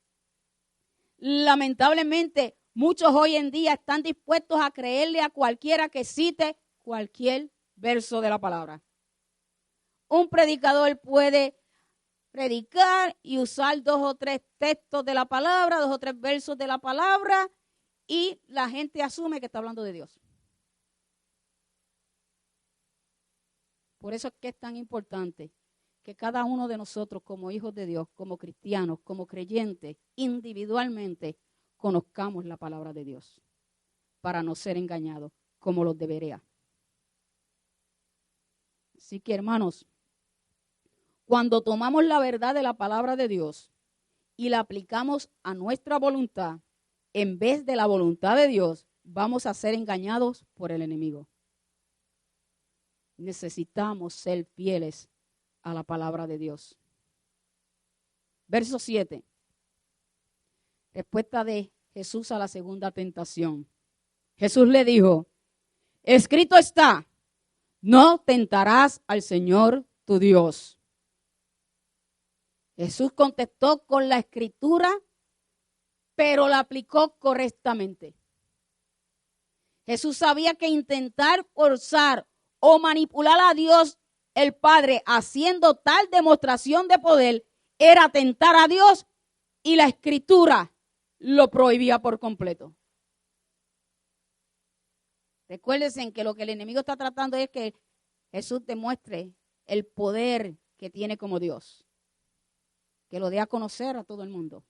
Lamentablemente, muchos hoy en día están dispuestos a creerle a cualquiera que cite cualquier verso de la palabra. Un predicador puede predicar y usar 2 o 3 textos de la palabra, 2 o 3 versos de la palabra, y la gente asume que está hablando de Dios. Por eso es que es tan importante que cada uno de nosotros, como hijos de Dios, como cristianos, como creyentes, individualmente, conozcamos la palabra de Dios para no ser engañados como los debería. Así que, hermanos, cuando tomamos la verdad de la palabra de Dios y la aplicamos a nuestra voluntad, en vez de la voluntad de Dios, vamos a ser engañados por el enemigo. Necesitamos ser fieles a la palabra de Dios. Verso 7. Respuesta de Jesús a la segunda tentación. Jesús le dijo, escrito está, no tentarás al Señor tu Dios. Jesús contestó con la escritura, pero la aplicó correctamente. Jesús sabía que intentar forzar o manipular a Dios el Padre haciendo tal demostración de poder era tentar a Dios, y la escritura lo prohibía por completo. Recuérdense que lo que el enemigo está tratando es que Jesús demuestre el poder que tiene como Dios, que lo dé a conocer a todo el mundo.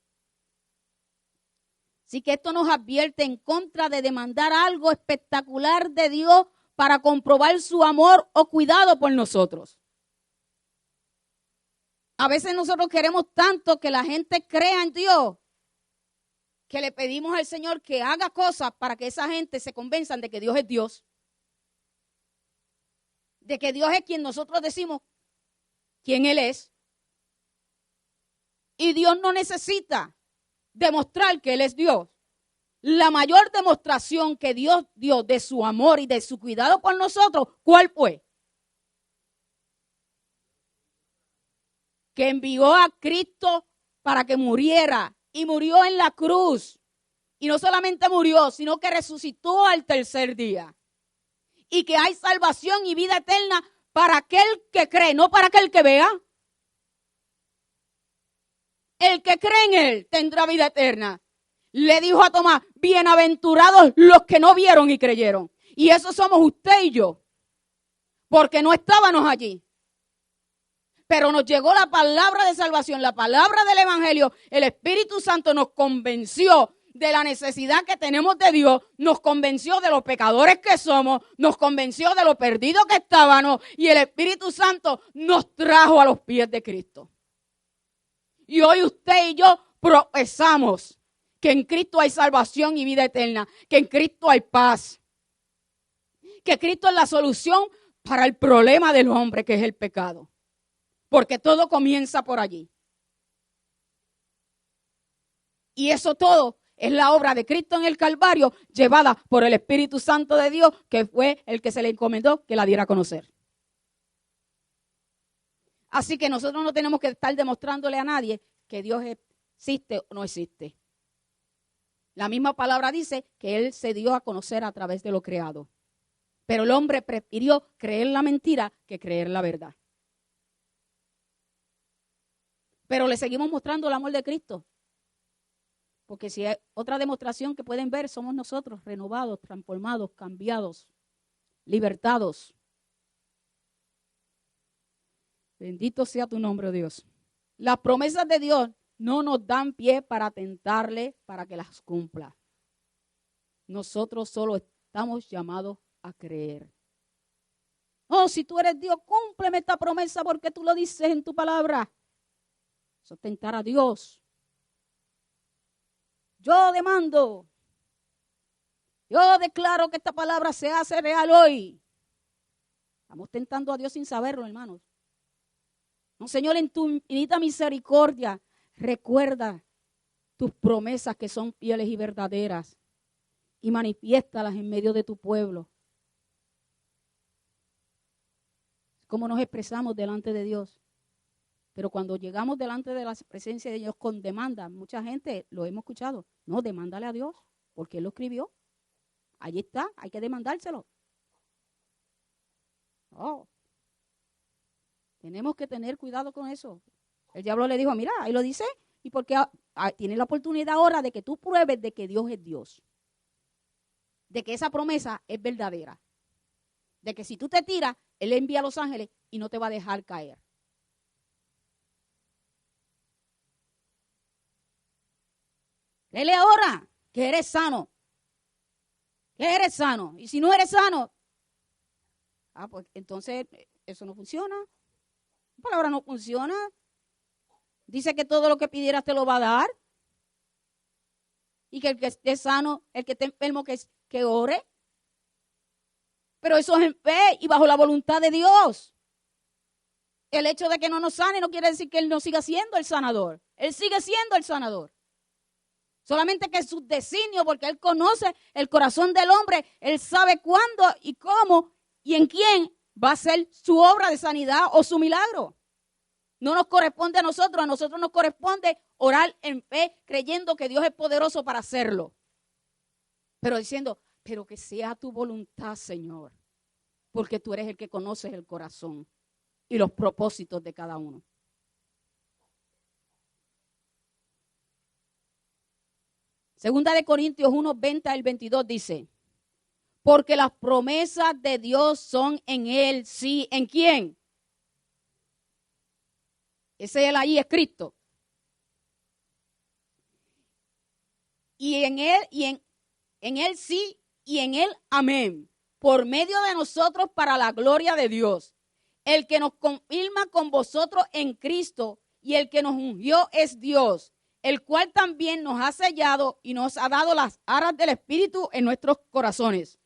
Así que esto nos advierte en contra de demandar algo espectacular de Dios para comprobar su amor o cuidado por nosotros. A veces nosotros queremos tanto que la gente crea en Dios, que le pedimos al Señor que haga cosas para que esa gente se convenzan de que Dios es Dios. De que Dios es quien nosotros decimos quién Él es. Y Dios no necesita demostrar que Él es Dios. La mayor demostración que Dios dio de su amor y de su cuidado por nosotros, ¿cuál fue? Que envió a Cristo para que muriera, y murió en la cruz. Y no solamente murió, sino que resucitó al tercer día. Y que hay salvación y vida eterna para aquel que cree, no para aquel que vea. El que cree en Él tendrá vida eterna. Le dijo a Tomás, bienaventurados los que no vieron y creyeron. Y eso somos usted y yo, porque no estábamos allí. Pero nos llegó la palabra de salvación, la palabra del Evangelio. El Espíritu Santo nos convenció de la necesidad que tenemos de Dios, nos convenció de los pecadores que somos, nos convenció de lo perdidos que estábamos, y el Espíritu Santo nos trajo a los pies de Cristo. Y hoy usted y yo profesamos que en Cristo hay salvación y vida eterna, que en Cristo hay paz, que Cristo es la solución para el problema del hombre, que es el pecado. Porque todo comienza por allí. Y eso todo es la obra de Cristo en el Calvario, llevada por el Espíritu Santo de Dios, que fue el que se le encomendó que la diera a conocer. Así que nosotros no tenemos que estar demostrándole a nadie que Dios existe o no existe. La misma palabra dice que Él se dio a conocer a través de lo creado. Pero el hombre prefirió creer la mentira que creer la verdad. Pero le seguimos mostrando el amor de Cristo. Porque si hay otra demostración que pueden ver, somos nosotros renovados, transformados, cambiados, libertados. Bendito sea tu nombre, oh Dios. Las promesas de Dios no nos dan pie para tentarle para que las cumpla. Nosotros solo estamos llamados a creer. Oh, si tú eres Dios, cúmpleme esta promesa porque tú lo dices en tu palabra. Eso es tentar a Dios. Yo demando. Yo declaro que esta palabra se hace real hoy. Estamos tentando a Dios sin saberlo, hermanos. No, Señor, en tu infinita misericordia, recuerda tus promesas que son fieles y verdaderas y manifiéstalas en medio de tu pueblo. Cómo nos expresamos delante de Dios. Pero cuando llegamos delante de la presencia de Dios con demanda, mucha gente lo hemos escuchado. No, demándale a Dios, porque Él lo escribió. Allí está, hay que demandárselo. Oh. Tenemos que tener cuidado con eso. El diablo le dijo, mira, ahí lo dice, y porque tiene la oportunidad ahora de que tú pruebes de que Dios es Dios. De que esa promesa es verdadera. De que si tú te tiras, Él envía a los ángeles y no te va a dejar caer. Créele ahora que eres sano. Que eres sano. Y si no eres sano, pues entonces eso no funciona. La palabra no funciona. Dice que todo lo que pidieras te lo va a dar. Y que el que esté sano, el que esté enfermo, que ore. Pero eso es en fe y bajo la voluntad de Dios. El hecho de que no nos sane no quiere decir que Él no siga siendo el sanador. Él sigue siendo el sanador. Solamente que sus designios, porque Él conoce el corazón del hombre, Él sabe cuándo y cómo y en quién va a ser su obra de sanidad o su milagro. No nos corresponde a nosotros nos corresponde orar en fe, creyendo que Dios es poderoso para hacerlo. Pero diciendo, pero que sea tu voluntad, Señor, porque tú eres el que conoces el corazón y los propósitos de cada uno. Segunda de Corintios 1, 20 al 22 dice, porque las promesas de Dios son en Él, sí, ¿en quién? Ese Él ahí es Cristo. Y en Él, en Él sí, y en Él amén. Por medio de nosotros para la gloria de Dios. El que nos confirma con vosotros en Cristo y el que nos ungió es Dios, el cual también nos ha sellado y nos ha dado las arras del Espíritu en nuestros corazones.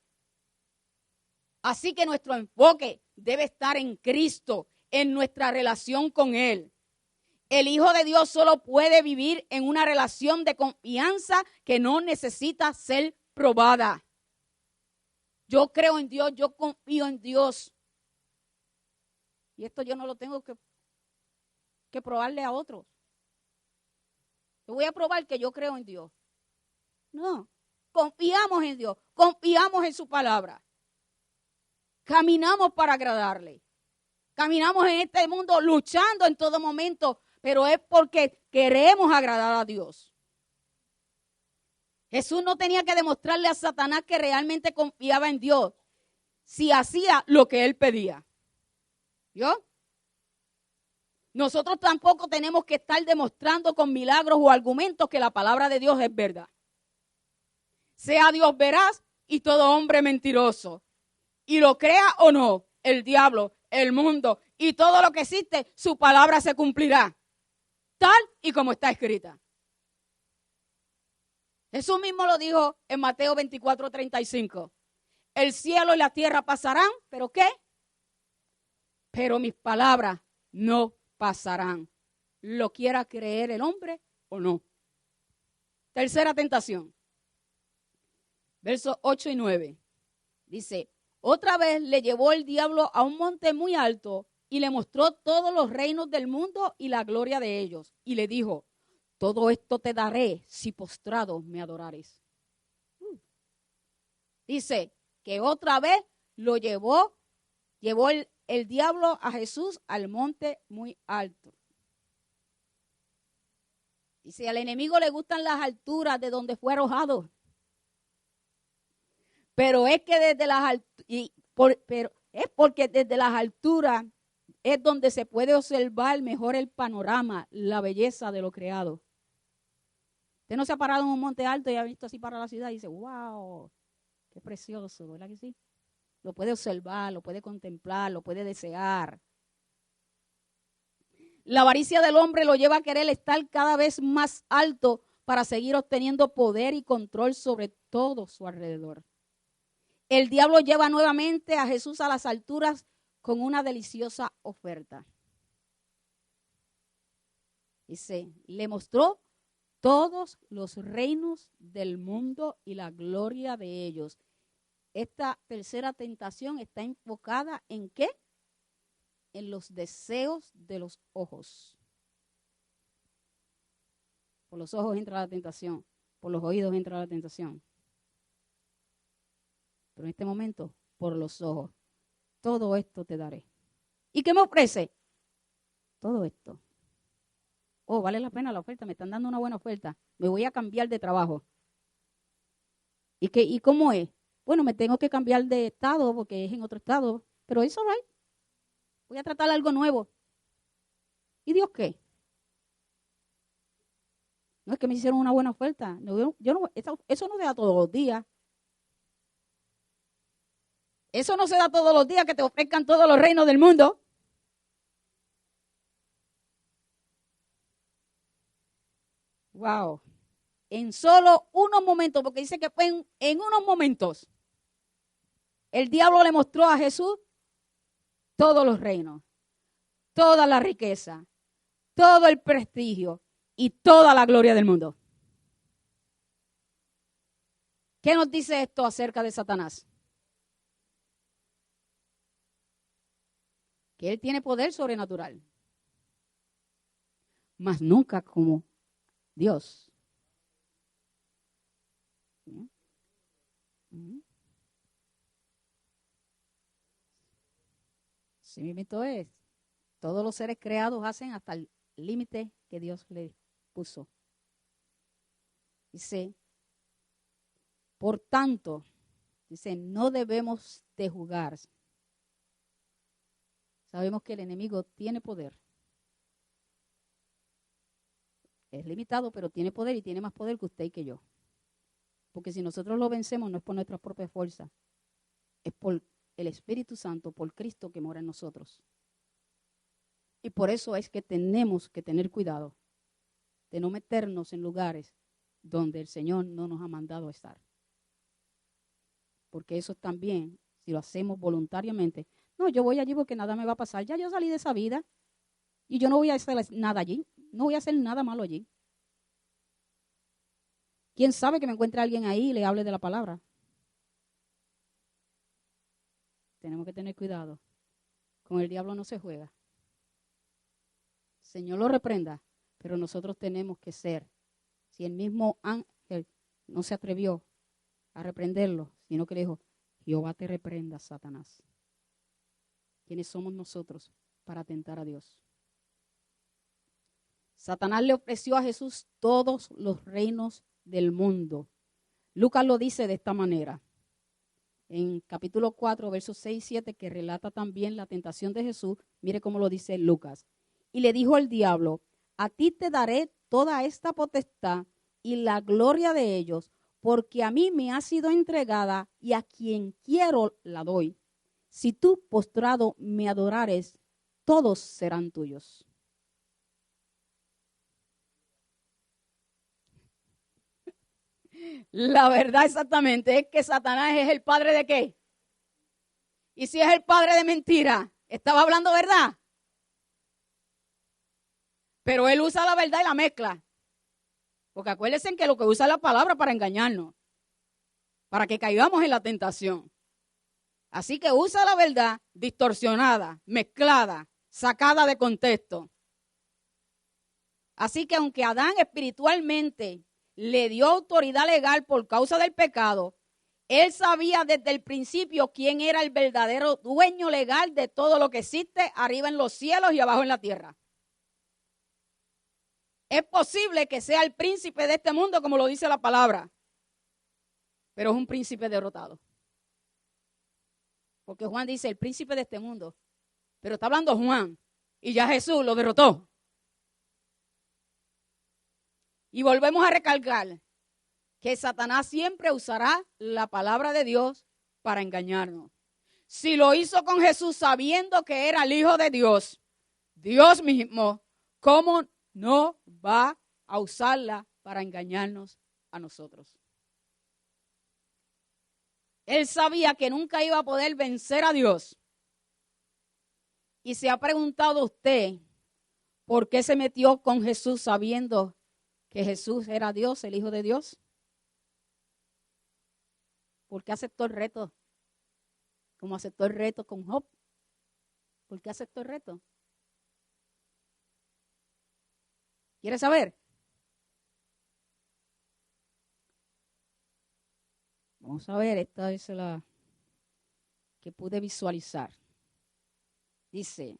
Así que nuestro enfoque debe estar en Cristo, en nuestra relación con Él. El Hijo de Dios solo puede vivir en una relación de confianza que no necesita ser probada. Yo creo en Dios, yo confío en Dios. Y esto yo no lo tengo que probarle a otros. Yo voy a probar que yo creo en Dios. No, confiamos en Dios, confiamos en su palabra. Caminamos para agradarle. Caminamos en este mundo luchando en todo momento, pero es porque queremos agradar a Dios. Jesús no tenía que demostrarle a Satanás que realmente confiaba en Dios si hacía lo que él pedía. ¿Yo? Nosotros tampoco tenemos que estar demostrando con milagros o argumentos que la palabra de Dios es verdad. Sea Dios veraz y todo hombre mentiroso. Y lo crea o no, el diablo, el mundo y todo lo que existe, su palabra se cumplirá. Tal y como está escrita. Jesús mismo lo dijo en Mateo 24:35. El cielo y la tierra pasarán, ¿pero qué? Pero mis palabras no pasarán. Lo quiera creer el hombre o no. Tercera tentación. Versos 8 y 9. Dice, otra vez le llevó el diablo a un monte muy alto y le mostró todos los reinos del mundo y la gloria de ellos. Y le dijo, todo esto te daré si postrado me adorares. Dice que otra vez lo llevó el diablo a Jesús al monte muy alto. Dice, al enemigo le gustan las alturas de donde fue arrojado. Pero es que desde las porque desde las alturas es donde se puede observar mejor el panorama, la belleza de lo creado. Usted no se ha parado en un monte alto y ha visto así para la ciudad y dice, wow, qué precioso, ¿verdad que sí? Lo puede observar, lo puede contemplar, lo puede desear. La avaricia del hombre lo lleva a querer estar cada vez más alto para seguir obteniendo poder y control sobre todo su alrededor. El diablo lleva nuevamente a Jesús a las alturas con una deliciosa oferta. Dice, le mostró todos los reinos del mundo y la gloria de ellos. Esta tercera tentación está enfocada ¿en qué? En los deseos de los ojos. Por los ojos entra la tentación, por los oídos entra la tentación. Pero en este momento, por los ojos, todo esto te daré. ¿Y qué me ofrece? Todo esto. Oh, vale la pena la oferta, me están dando una buena oferta. Me voy a cambiar de trabajo. ¿Y cómo es? Bueno, me tengo que cambiar de estado porque es en otro estado, pero it's all right. Voy a tratar algo nuevo. ¿Y Dios qué? No es que me hicieron una buena oferta. No, eso no se da todos los días. Eso no se da todos los días que te ofrezcan todos los reinos del mundo. Wow. En solo unos momentos, porque dice que fue en unos momentos, el diablo le mostró a Jesús todos los reinos, toda la riqueza, todo el prestigio y toda la gloria del mundo. ¿Qué nos dice esto acerca de Satanás? Que él tiene poder sobrenatural, mas nunca como Dios. Sí, mismo es. Todos los seres creados hacen hasta el límite que Dios les puso. Dice, por tanto, dice, no debemos de jugar. Sabemos que el enemigo tiene poder. Es limitado, pero tiene poder y tiene más poder que usted y que yo. Porque si nosotros lo vencemos no es por nuestra propia fuerza, es por el Espíritu Santo, por Cristo que mora en nosotros. Y por eso es que tenemos que tener cuidado de no meternos en lugares donde el Señor no nos ha mandado a estar. Porque eso también, si lo hacemos voluntariamente, no, yo voy allí porque nada me va a pasar. Ya yo salí de esa vida y yo no voy a hacer nada allí. No voy a hacer nada malo allí. ¿Quién sabe que me encuentre alguien ahí y le hable de la palabra? Tenemos que tener cuidado. Con el diablo no se juega. El Señor lo reprenda, pero nosotros tenemos que ser. Si el mismo ángel no se atrevió a reprenderlo, sino que le dijo, Jehová te reprenda, Satanás. ¿Quiénes somos nosotros para tentar a Dios? Satanás le ofreció a Jesús todos los reinos del mundo. Lucas lo dice de esta manera. En capítulo 4, versos 6 y 7, que relata también la tentación de Jesús, mire cómo lo dice Lucas. Y le dijo el diablo, a ti te daré toda esta potestad y la gloria de ellos, porque a mí me ha sido entregada y a quien quiero la doy. Si tú postrado me adorares, todos serán tuyos. La verdad exactamente es que Satanás es el padre ¿de qué? Y si es el padre de mentira, ¿estaba hablando verdad? Pero él usa la verdad y la mezcla. Porque acuérdense que lo que usa es la palabra para engañarnos, para que caigamos en la tentación. Así que usa la verdad distorsionada, mezclada, sacada de contexto. Así que aunque Adán espiritualmente le dio autoridad legal por causa del pecado, él sabía desde el principio quién era el verdadero dueño legal de todo lo que existe arriba en los cielos y abajo en la tierra. Es posible que sea el príncipe de este mundo, como lo dice la palabra, pero es un príncipe derrotado. Porque Juan dice el príncipe de este mundo, pero está hablando Juan y ya Jesús lo derrotó. Y volvemos a recalcar que Satanás siempre usará la palabra de Dios para engañarnos. Si lo hizo con Jesús sabiendo que era el Hijo de Dios, Dios mismo, ¿cómo no va a usarla para engañarnos a nosotros? Él sabía que nunca iba a poder vencer a Dios. Y se ha preguntado usted, ¿por qué se metió con Jesús sabiendo que Jesús era Dios, el Hijo de Dios? ¿Por qué aceptó el reto? Como aceptó el reto con Job. ¿Por qué aceptó el reto? ¿Quiere saber? Vamos a ver, esta es la que pude visualizar. Dice,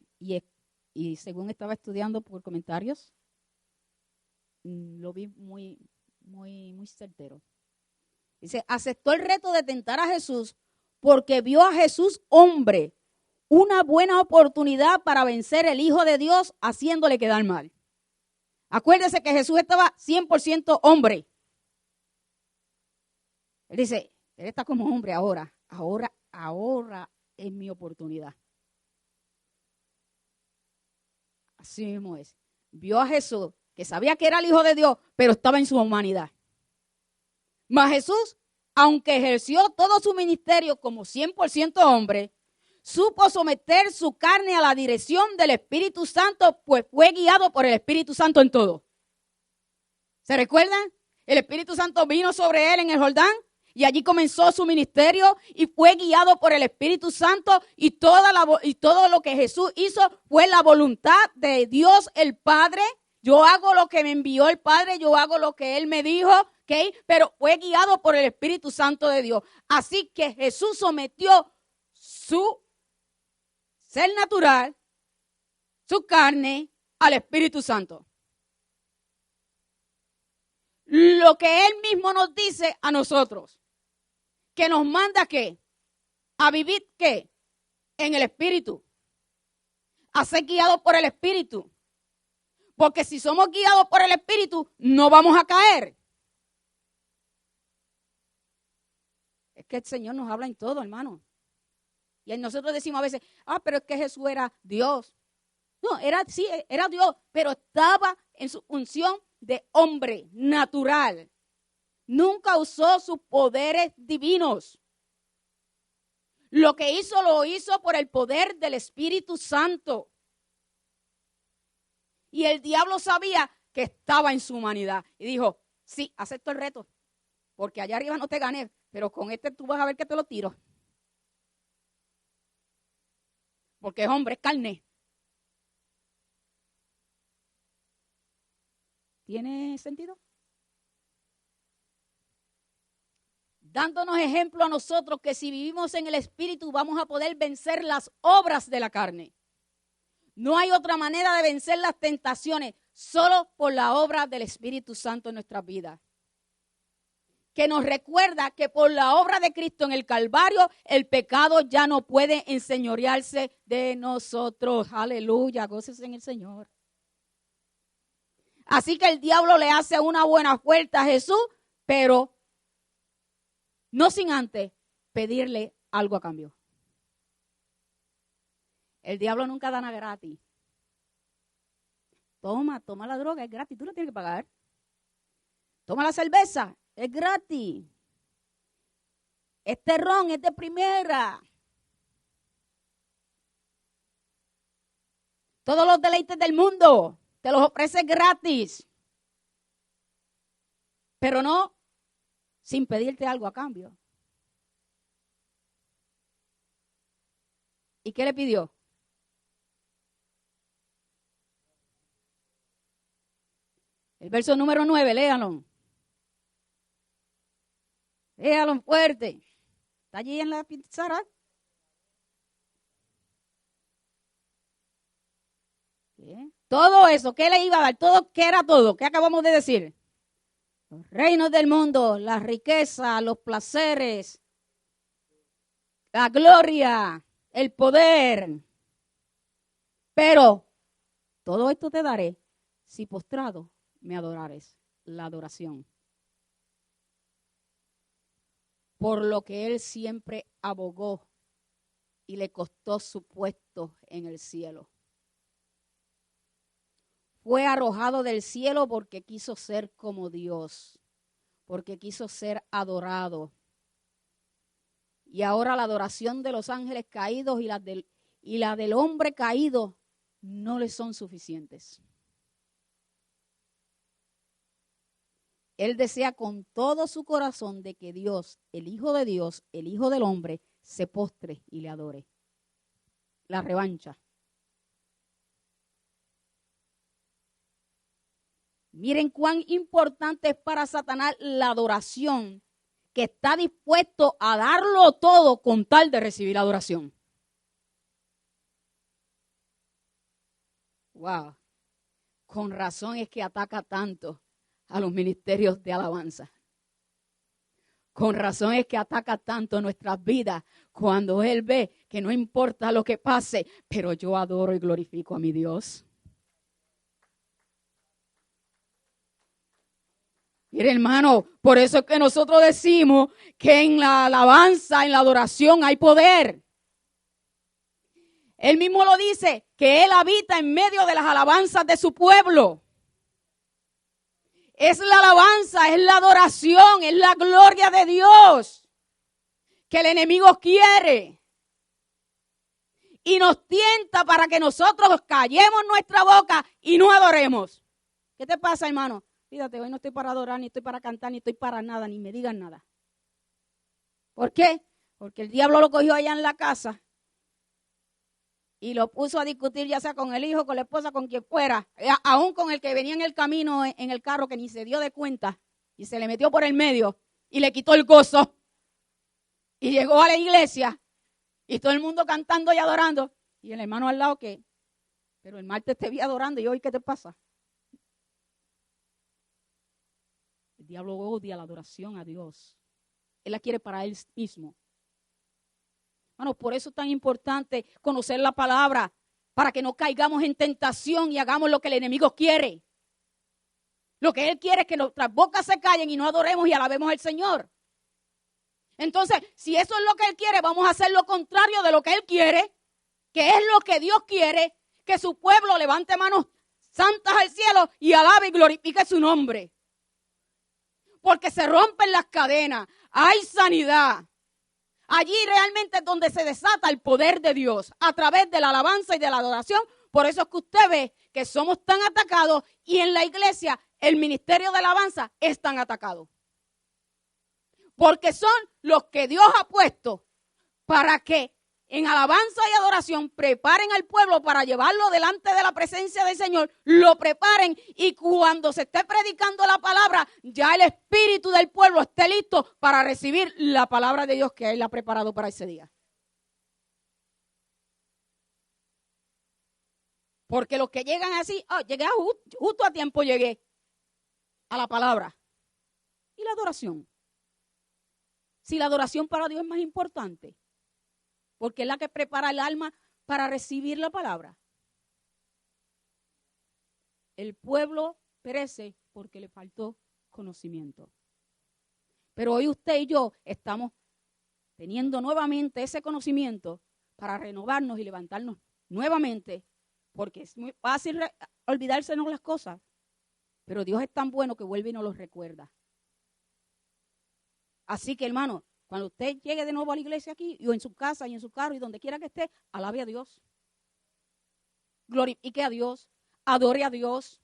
y según estaba estudiando por comentarios, lo vi muy certero. Dice, aceptó el reto de tentar a Jesús porque vio a Jesús hombre, una buena oportunidad para vencer el Hijo de Dios haciéndole quedar mal. Acuérdese que Jesús estaba 100% hombre. Él dice, él está como hombre ahora es mi oportunidad. Así mismo es. Vio a Jesús, que sabía que era el Hijo de Dios, pero estaba en su humanidad. Mas Jesús, aunque ejerció todo su ministerio como 100% hombre, supo someter su carne a la dirección del Espíritu Santo, pues fue guiado por el Espíritu Santo en todo. ¿Se recuerdan? El Espíritu Santo vino sobre él en el Jordán Y allí comenzó su ministerio y fue guiado por el Espíritu Santo y todo lo que Jesús hizo fue la voluntad de Dios el Padre. Yo hago lo que me envió el Padre, yo hago lo que Él me dijo, ¿ok? Pero fue guiado por el Espíritu Santo de Dios. Así que Jesús sometió su ser natural, su carne, al Espíritu Santo. Lo que Él mismo nos dice a nosotros, que nos manda ¿qué? A vivir ¿qué? En el Espíritu, a ser guiados por el Espíritu. Porque si somos guiados por el Espíritu, no vamos a caer. Es que el Señor nos habla en todo, hermano. Y nosotros decimos a veces, pero es que Jesús era Dios. No, era Dios, pero estaba en su unción de hombre natural. Nunca usó sus poderes divinos. Lo que hizo, lo hizo por el poder del Espíritu Santo. Y el diablo sabía que estaba en su humanidad. Y dijo, sí, acepto el reto. Porque allá arriba no te gané, pero con este tú vas a ver que te lo tiro. Porque es hombre, es carne. ¿Tiene sentido? Dándonos ejemplo a nosotros que si vivimos en el Espíritu vamos a poder vencer las obras de la carne. No hay otra manera de vencer las tentaciones, solo por la obra del Espíritu Santo en nuestras vidas. Que nos recuerda que por la obra de Cristo en el Calvario, el pecado ya no puede enseñorearse de nosotros. Aleluya, gócese en el Señor. Así que el diablo le hace una buena oferta a Jesús, pero no sin antes pedirle algo a cambio. El diablo nunca da nada gratis. Toma la droga, es gratis, tú no tienes que pagar. Toma la cerveza, es gratis. Este ron es de primera. Todos los deleites del mundo te los ofrece gratis. Pero no sin pedirte algo a cambio. ¿Y qué le pidió? El verso número 9, léalo. Léalo fuerte. ¿Está allí en la pizarra? ¿Qué? Todo eso, ¿qué le iba a dar? Todo, ¿qué era todo? ¿Qué acabamos de decir? Los reinos del mundo, la riqueza, los placeres, la gloria, el poder. Pero todo esto te daré si postrado me adorares. La adoración. Por lo que él siempre abogó y le costó su puesto en el cielo. Fue arrojado del cielo porque quiso ser como Dios, porque quiso ser adorado. Y ahora la adoración de los ángeles caídos y la del hombre caído no le son suficientes. Él desea con todo su corazón de que Dios, el Hijo de Dios, el Hijo del hombre, se postre y le adore. La revancha. Miren cuán importante es para Satanás la adoración, que está dispuesto a darlo todo con tal de recibir la adoración. Wow. Con razón es que ataca tanto a los ministerios de alabanza. Con razón es que ataca tanto nuestras vidas cuando él ve que no importa lo que pase, pero yo adoro y glorifico a mi Dios. Mire, hermano, por eso es que nosotros decimos que en la alabanza, en la adoración hay poder. Él mismo lo dice, que él habita en medio de las alabanzas de su pueblo. Es la alabanza, es la adoración, es la gloria de Dios que el enemigo quiere. Y nos tienta para que nosotros callemos nuestra boca y no adoremos. ¿Qué te pasa, hermano? Fíjate, hoy no estoy para adorar, ni estoy para cantar, ni estoy para nada, ni me digan nada. ¿Por qué? Porque el diablo lo cogió allá en la casa y lo puso a discutir ya sea con el hijo, con la esposa, con quien fuera, aún con el que venía en el camino, en el carro, que ni se dio de cuenta y se le metió por el medio y le quitó el gozo. Y llegó a la iglesia y todo el mundo cantando y adorando. Y el hermano al lado que, pero el martes te vi adorando y hoy ¿qué te pasa? El diablo odia la adoración a Dios. Él la quiere para él mismo. Bueno, por eso es tan importante conocer la palabra, para que no caigamos en tentación y hagamos lo que el enemigo quiere. Lo que él quiere es que nuestras bocas se callen y no adoremos y alabemos al Señor. Entonces, si eso es lo que él quiere, vamos a hacer lo contrario de lo que él quiere, que es lo que Dios quiere, que su pueblo levante manos santas al cielo y alabe y glorifique su nombre. Porque se rompen las cadenas, hay sanidad. Allí realmente es donde se desata el poder de Dios, a través de la alabanza y de la adoración. Por eso es que usted ve que somos tan atacados y en la iglesia el ministerio de alabanza es tan atacado. Porque son los que Dios ha puesto para que en alabanza y adoración preparen al pueblo para llevarlo delante de la presencia del Señor, lo preparen y cuando se esté predicando la palabra, ya el espíritu del pueblo esté listo para recibir la palabra de Dios que Él ha preparado para ese día. Porque los que llegan así, llegué justo a tiempo, llegué a la palabra. ¿Y la adoración? Si la adoración para Dios es más importante, porque es la que prepara el alma para recibir la palabra. El pueblo perece porque le faltó conocimiento. Pero hoy usted y yo estamos teniendo nuevamente ese conocimiento para renovarnos y levantarnos nuevamente, porque es muy fácil olvidársenos las cosas, pero Dios es tan bueno que vuelve y nos los recuerda. Así que, hermano, cuando usted llegue de nuevo a la iglesia aquí, o en su casa, y en su carro, y donde quiera que esté, alabe a Dios. Glorifique a Dios. Adore a Dios.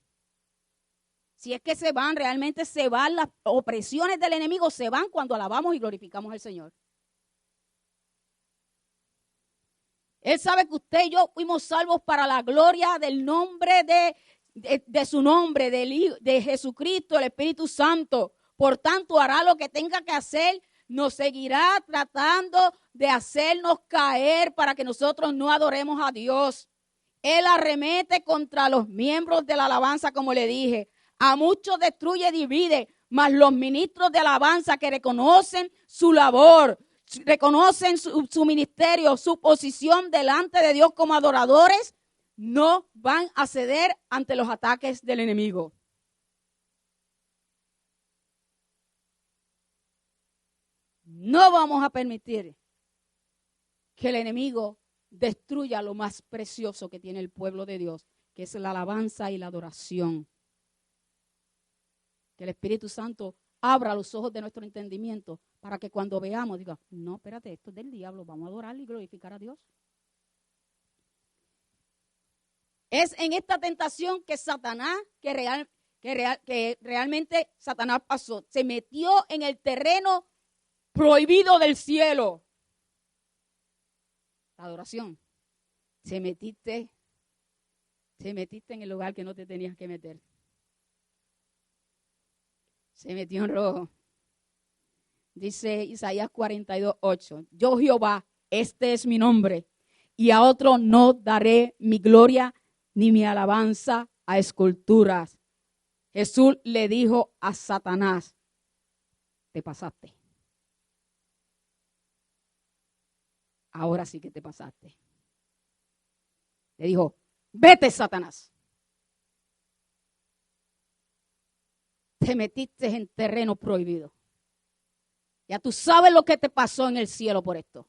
Si es que se van, realmente se van las opresiones del enemigo, se van cuando alabamos y glorificamos al Señor. Él sabe que usted y yo fuimos salvos para la gloria del nombre de su nombre, de Jesucristo, el Espíritu Santo. Por tanto, hará lo que tenga que hacer. Nos seguirá tratando de hacernos caer para que nosotros no adoremos a Dios. Él arremete contra los miembros de la alabanza, como le dije. A muchos destruye y divide, mas los ministros de alabanza que reconocen su labor, reconocen su ministerio, su posición delante de Dios como adoradores, no van a ceder ante los ataques del enemigo. No vamos a permitir que el enemigo destruya lo más precioso que tiene el pueblo de Dios, que es la alabanza y la adoración. Que el Espíritu Santo abra los ojos de nuestro entendimiento para que cuando veamos, diga, no, espérate, esto es del diablo, vamos a adorar y glorificar a Dios. Es en esta tentación que Satanás, que realmente Satanás pasó, se metió en el terreno prohibido del cielo. La adoración. Te metiste en el lugar que no te tenías que meter. Se metió en rojo. Dice Isaías 42:8. Yo Jehová, este es mi nombre, y a otro no daré mi gloria ni mi alabanza a esculturas. Jesús le dijo a Satanás, te pasaste. Ahora sí que te pasaste. Le dijo, vete, Satanás. Te metiste en terreno prohibido. Ya tú sabes lo que te pasó en el cielo por esto.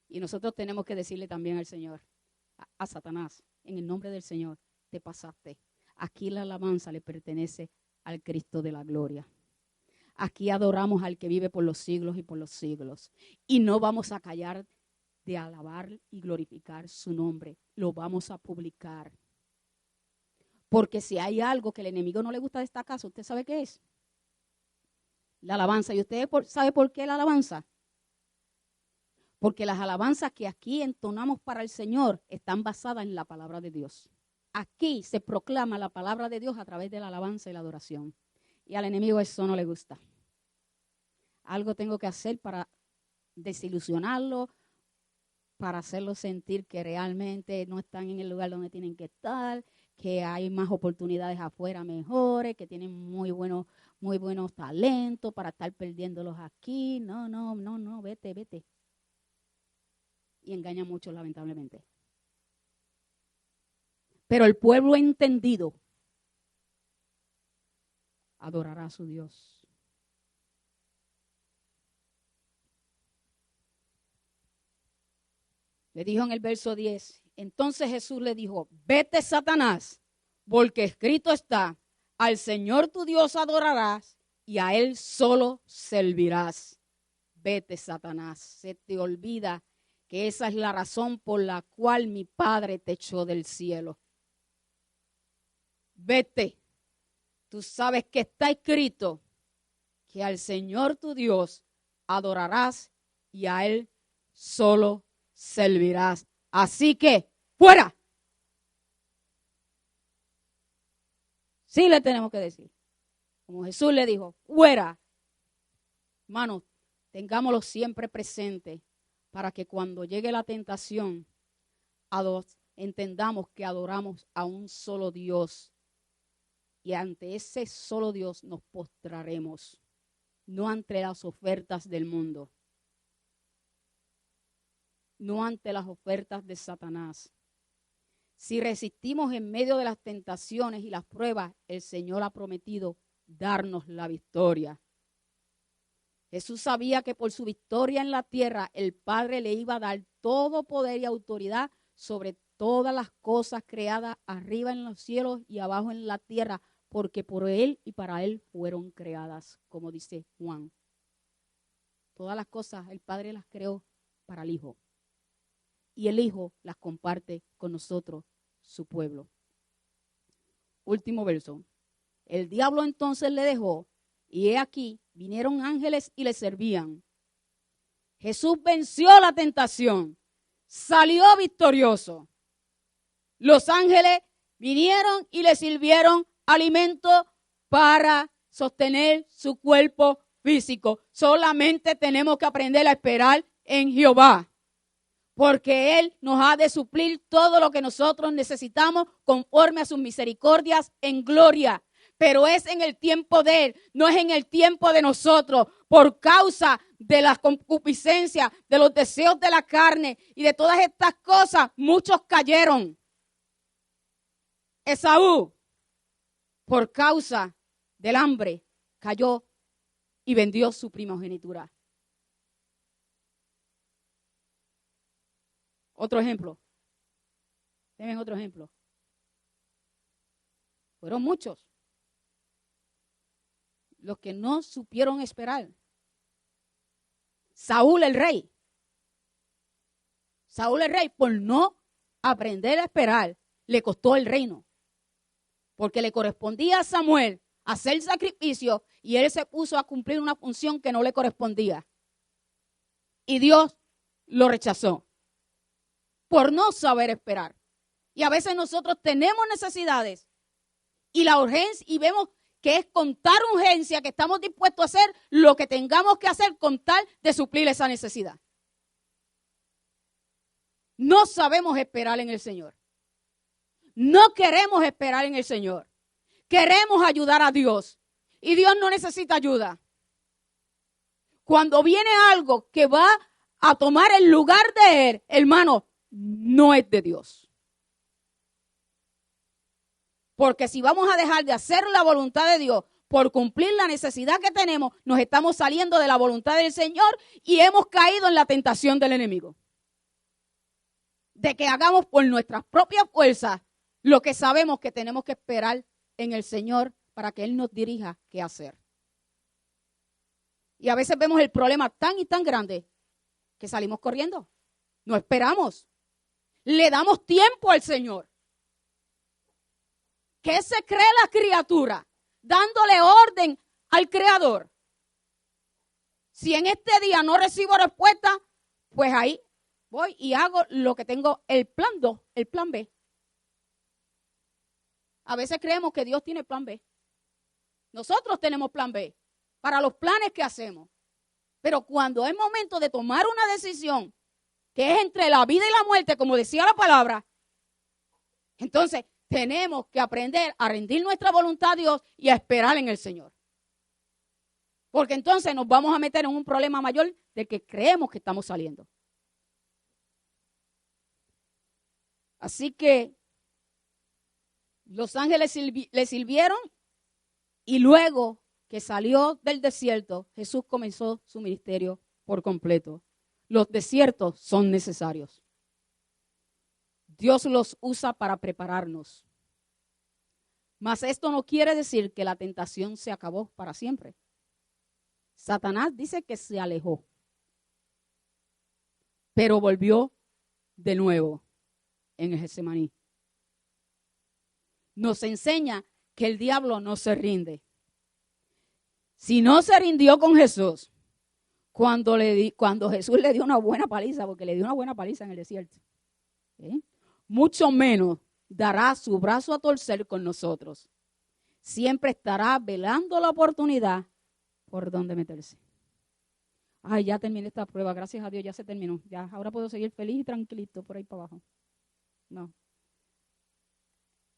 Y nosotros tenemos que decirle también al Señor, a Satanás, en el nombre del Señor, te pasaste. Aquí la alabanza le pertenece al Cristo de la gloria. Aquí adoramos al que vive por los siglos y por los siglos. Y no vamos a callar de alabar y glorificar su nombre. Lo vamos a publicar. Porque si hay algo que el enemigo no le gusta de esta casa, ¿usted sabe qué es? La alabanza. ¿Y usted sabe por qué la alabanza? Porque las alabanzas que aquí entonamos para el Señor están basadas en la palabra de Dios. Aquí se proclama la palabra de Dios a través de la alabanza y la adoración. Y al enemigo eso no le gusta. Algo tengo que hacer para desilusionarlo, para hacerlo sentir que realmente no están en el lugar donde tienen que estar, que hay más oportunidades afuera mejores, que tienen muy buenos talentos para estar perdiéndolos aquí. No, vete. Y engaña mucho, lamentablemente. Pero el pueblo entendido adorará a su Dios. Le dijo en el verso 10, entonces Jesús le dijo, vete Satanás, porque escrito está, al Señor tu Dios adorarás y a Él solo servirás. Vete Satanás, se te olvida que esa es la razón por la cual mi Padre te echó del cielo. Vete, tú sabes que está escrito que al Señor tu Dios adorarás y a Él solo servirás. Así que, fuera. Sí le tenemos que decir. Como Jesús le dijo, fuera. Hermanos, tengámoslo siempre presente para que cuando llegue la tentación, entendamos que adoramos a un solo Dios. Y ante ese solo Dios nos postraremos, no ante las ofertas del mundo. No ante las ofertas de Satanás. Si resistimos en medio de las tentaciones y las pruebas, el Señor ha prometido darnos la victoria. Jesús sabía que por su victoria en la tierra, el Padre le iba a dar todo poder y autoridad sobre todas las cosas creadas arriba en los cielos y abajo en la tierra, porque por Él y para Él fueron creadas, como dice Juan. Todas las cosas el Padre las creó para el Hijo. Y el Hijo las comparte con nosotros, su pueblo. Último verso. El diablo entonces le dejó, y he aquí, vinieron ángeles y le servían. Jesús venció la tentación, salió victorioso. Los ángeles vinieron y le sirvieron alimento para sostener su cuerpo físico. Solamente tenemos que aprender a esperar en Jehová. Porque Él nos ha de suplir todo lo que nosotros necesitamos conforme a sus misericordias en gloria. Pero es en el tiempo de Él, no es en el tiempo de nosotros. Por causa de la concupiscencia, de los deseos de la carne y de todas estas cosas, muchos cayeron. Esaú, por causa del hambre, cayó y vendió su primogenitura. Otro ejemplo. Denme otro ejemplo. Fueron muchos los que no supieron esperar. Saúl el rey, por no aprender a esperar, le costó el reino. Porque le correspondía a Samuel hacer sacrificio y él se puso a cumplir una función que no le correspondía. Y Dios lo rechazó por no saber esperar. Y a veces nosotros tenemos necesidades y la urgencia, y vemos que es con tal urgencia que estamos dispuestos a hacer lo que tengamos que hacer con tal de suplir esa necesidad. No sabemos esperar en el Señor. No queremos esperar en el Señor. Queremos ayudar a Dios. Y Dios no necesita ayuda. Cuando viene algo que va a tomar el lugar de Él, hermano, no es de Dios. Porque si vamos a dejar de hacer la voluntad de Dios por cumplir la necesidad que tenemos, nos estamos saliendo de la voluntad del Señor y hemos caído en la tentación del enemigo. De que hagamos por nuestras propias fuerzas lo que sabemos que tenemos que esperar en el Señor para que Él nos dirija qué hacer. Y a veces vemos el problema tan y tan grande que salimos corriendo. No esperamos. Le damos tiempo al Señor. ¿Qué se cree la criatura? Dándole orden al Creador. Si en este día no recibo respuesta, pues ahí voy y hago lo que tengo, el plan 2, el plan B. A veces creemos que Dios tiene plan B. Nosotros tenemos plan B para los planes que hacemos. Pero cuando es momento de tomar una decisión que es entre la vida y la muerte, como decía la palabra, entonces tenemos que aprender a rendir nuestra voluntad a Dios y a esperar en el Señor. Porque entonces nos vamos a meter en un problema mayor del que creemos que estamos saliendo. Así que los ángeles le sirvieron y luego que salió del desierto, Jesús comenzó su ministerio por completo. Los desiertos son necesarios. Dios los usa para prepararnos. Mas esto no quiere decir que la tentación se acabó para siempre. Satanás dice que se alejó, pero volvió de nuevo en el Getsemaní. Nos enseña que el diablo no se rinde. Si no se rindió con Jesús, cuando Jesús le dio una buena paliza, porque le dio una buena paliza en el desierto, mucho menos dará su brazo a torcer con nosotros. Siempre estará velando la oportunidad por donde meterse. Ay, ya terminé esta prueba, gracias a Dios, ya se terminó. Ya, ahora puedo seguir feliz y tranquilito por ahí para abajo. No.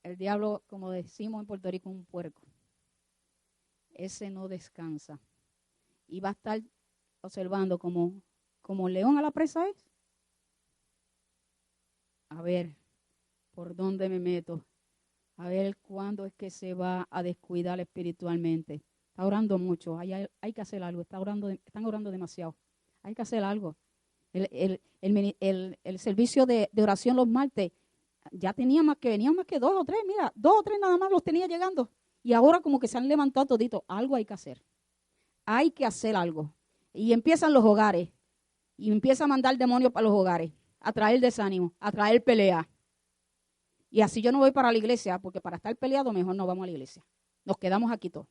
El diablo, como decimos en Puerto Rico, un puerco. Ese no descansa. Y va a estar observando como león a la presa es. A ver, ¿por dónde me meto? A ver cuándo es que se va a descuidar espiritualmente. Está orando mucho, hay que hacer algo, están orando demasiado. Hay que hacer algo. El servicio de oración los martes, venían más que 2 o 3, mira, 2 o 3 nada más los tenía llegando. Y ahora como que se han levantado toditos, algo hay que hacer. Hay que hacer algo. Y empiezan los hogares, y empieza a mandar demonios para los hogares, a traer desánimo, a traer pelea. Y así yo no voy para la iglesia, porque para estar peleado mejor no vamos a la iglesia. Nos quedamos aquí todos.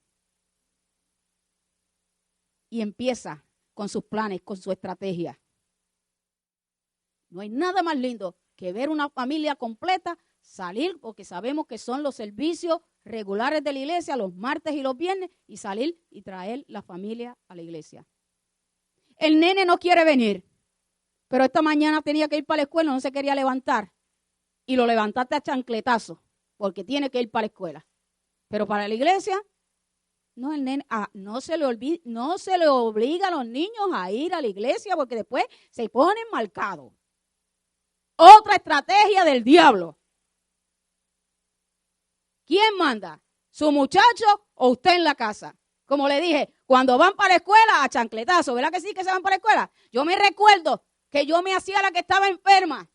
Y empieza con sus planes, con su estrategia. No hay nada más lindo que ver una familia completa salir, porque sabemos que son los servicios regulares de la iglesia, los martes y los viernes, y salir y traer la familia a la iglesia. El nene no quiere venir, pero esta mañana tenía que ir para la escuela, no se quería levantar. Y lo levantaste a chancletazo, porque tiene que ir para la escuela. Pero para la iglesia, no, el nene, no se le obliga a los niños a ir a la iglesia, porque después se ponen marcados. Otra estrategia del diablo. ¿Quién manda? ¿Su muchacho o usted en la casa? Como le dije, cuando van para la escuela, a chancletazo, ¿verdad que sí que se van para la escuela? Yo me recuerdo que yo me hacía la que estaba enferma.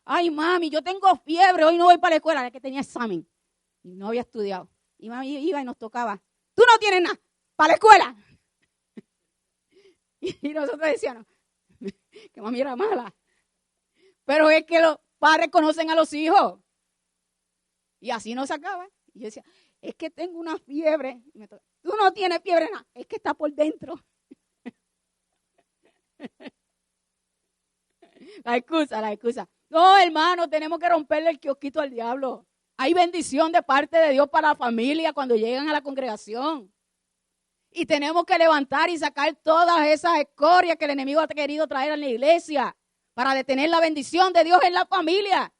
Ay, mami, yo tengo fiebre, hoy no voy para la escuela, es que tenía examen y no había estudiado. Y mami iba y nos tocaba, tú no tienes nada, para la escuela. Y nosotros decíamos, que mami era mala. Pero es que los padres conocen a los hijos. Y así no se acaba. Y yo decía, es que tengo una fiebre. Tú no tienes fiebre, nada, es que está por dentro. La excusa. No, hermano, tenemos que romperle el kiosquito al diablo. Hay bendición de parte de Dios para la familia cuando llegan a la congregación. Y tenemos que levantar y sacar todas esas escorias que el enemigo ha querido traer a la iglesia para detener la bendición de Dios en la familia.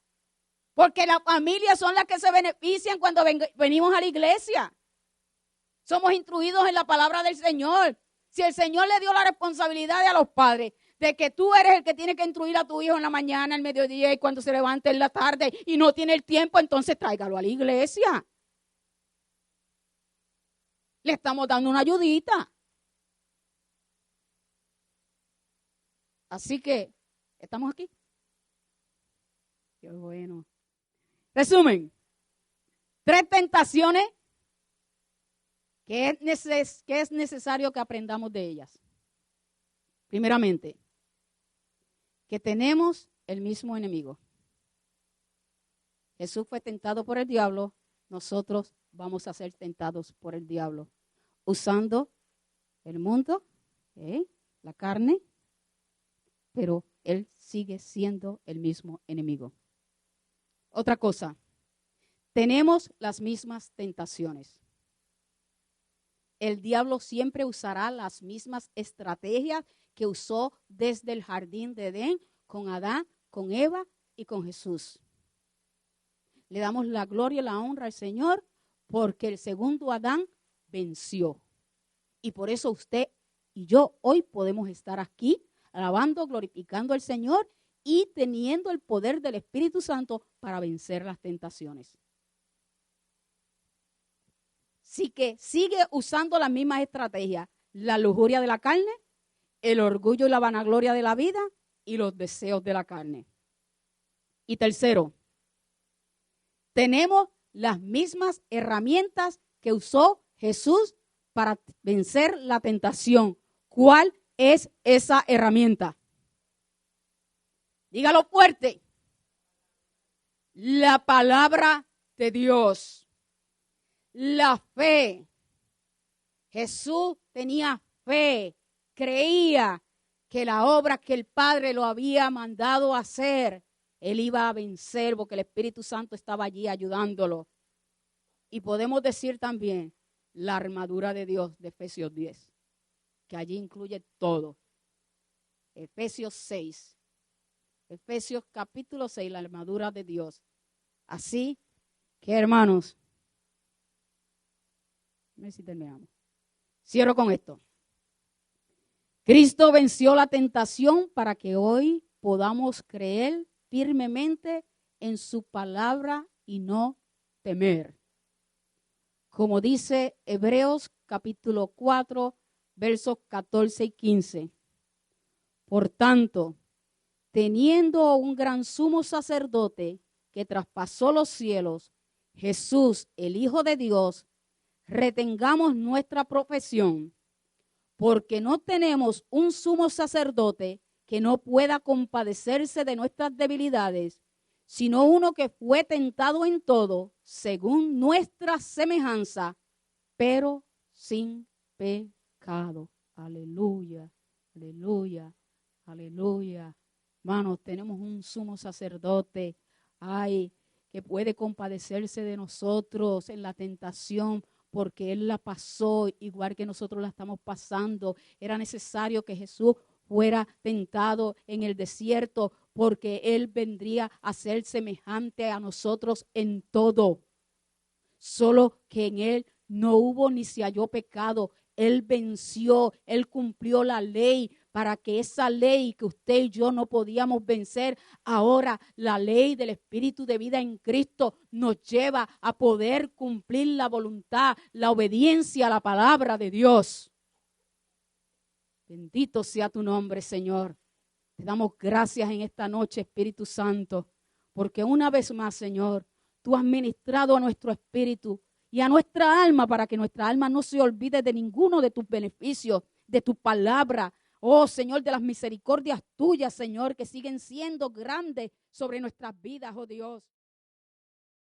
Porque las familias son las que se benefician cuando venimos a la iglesia. Somos instruidos en la palabra del Señor. Si el Señor le dio la responsabilidad a los padres de que tú eres el que tiene que instruir a tu hijo en la mañana, al mediodía y cuando se levante en la tarde y no tiene el tiempo, entonces tráigalo a la iglesia. Le estamos dando una ayudita. Así que, ¿estamos aquí? Qué bueno. Resumen, 3 tentaciones que es necesario que aprendamos de ellas. Primeramente, que tenemos el mismo enemigo. Jesús fue tentado por el diablo, nosotros vamos a ser tentados por el diablo, usando el mundo la carne, pero él sigue siendo el mismo enemigo. Otra cosa, tenemos las mismas tentaciones. El diablo siempre usará las mismas estrategias que usó desde el jardín de Edén con Adán, con Eva y con Jesús. Le damos la gloria y la honra al Señor porque el segundo Adán venció. Y por eso usted y yo hoy podemos estar aquí alabando, glorificando al Señor y teniendo el poder del Espíritu Santo para vencer las tentaciones. Así que sigue usando las mismas estrategias, la lujuria de la carne, el orgullo y la vanagloria de la vida y los deseos de la carne. Y tercero, tenemos las mismas herramientas que usó Jesús para vencer la tentación. ¿Cuál es esa herramienta? Dígalo fuerte. La palabra de Dios. La fe. Jesús tenía fe, creía que la obra que el Padre lo había mandado a hacer, él iba a vencer porque el Espíritu Santo estaba allí ayudándolo. Y podemos decir también la armadura de Dios de Efesios 10, que allí incluye todo. Efesios 6, Efesios capítulo 6, la armadura de Dios. Así que, hermanos, a ver si terminamos. Cierro con esto. Cristo venció la tentación para que hoy podamos creer firmemente en su palabra y no temer. Como dice Hebreos capítulo 4, versos 14 y 15. Por tanto, teniendo un gran sumo sacerdote que traspasó los cielos, Jesús, el Hijo de Dios, retengamos nuestra profesión, porque no tenemos un sumo sacerdote que no pueda compadecerse de nuestras debilidades, sino uno que fue tentado en todo, según nuestra semejanza, pero sin pecado. Aleluya, aleluya, aleluya. Hermanos, tenemos un sumo sacerdote, que puede compadecerse de nosotros en la tentación, porque Él la pasó igual que nosotros la estamos pasando. Era necesario que Jesús fuera tentado en el desierto, porque Él vendría a ser semejante a nosotros en todo. Solo que en Él no hubo ni se halló pecado. Él venció, Él cumplió la ley para que esa ley que usted y yo no podíamos vencer, ahora la ley del Espíritu de vida en Cristo nos lleva a poder cumplir la voluntad, la obediencia a la palabra de Dios. Bendito sea tu nombre, Señor. Te damos gracias en esta noche, Espíritu Santo, porque una vez más, Señor, tú has ministrado a nuestro espíritu y a nuestra alma para que nuestra alma no se olvide de ninguno de tus beneficios, de tu palabra. Oh, Señor, de las misericordias tuyas, Señor, que siguen siendo grandes sobre nuestras vidas, oh Dios.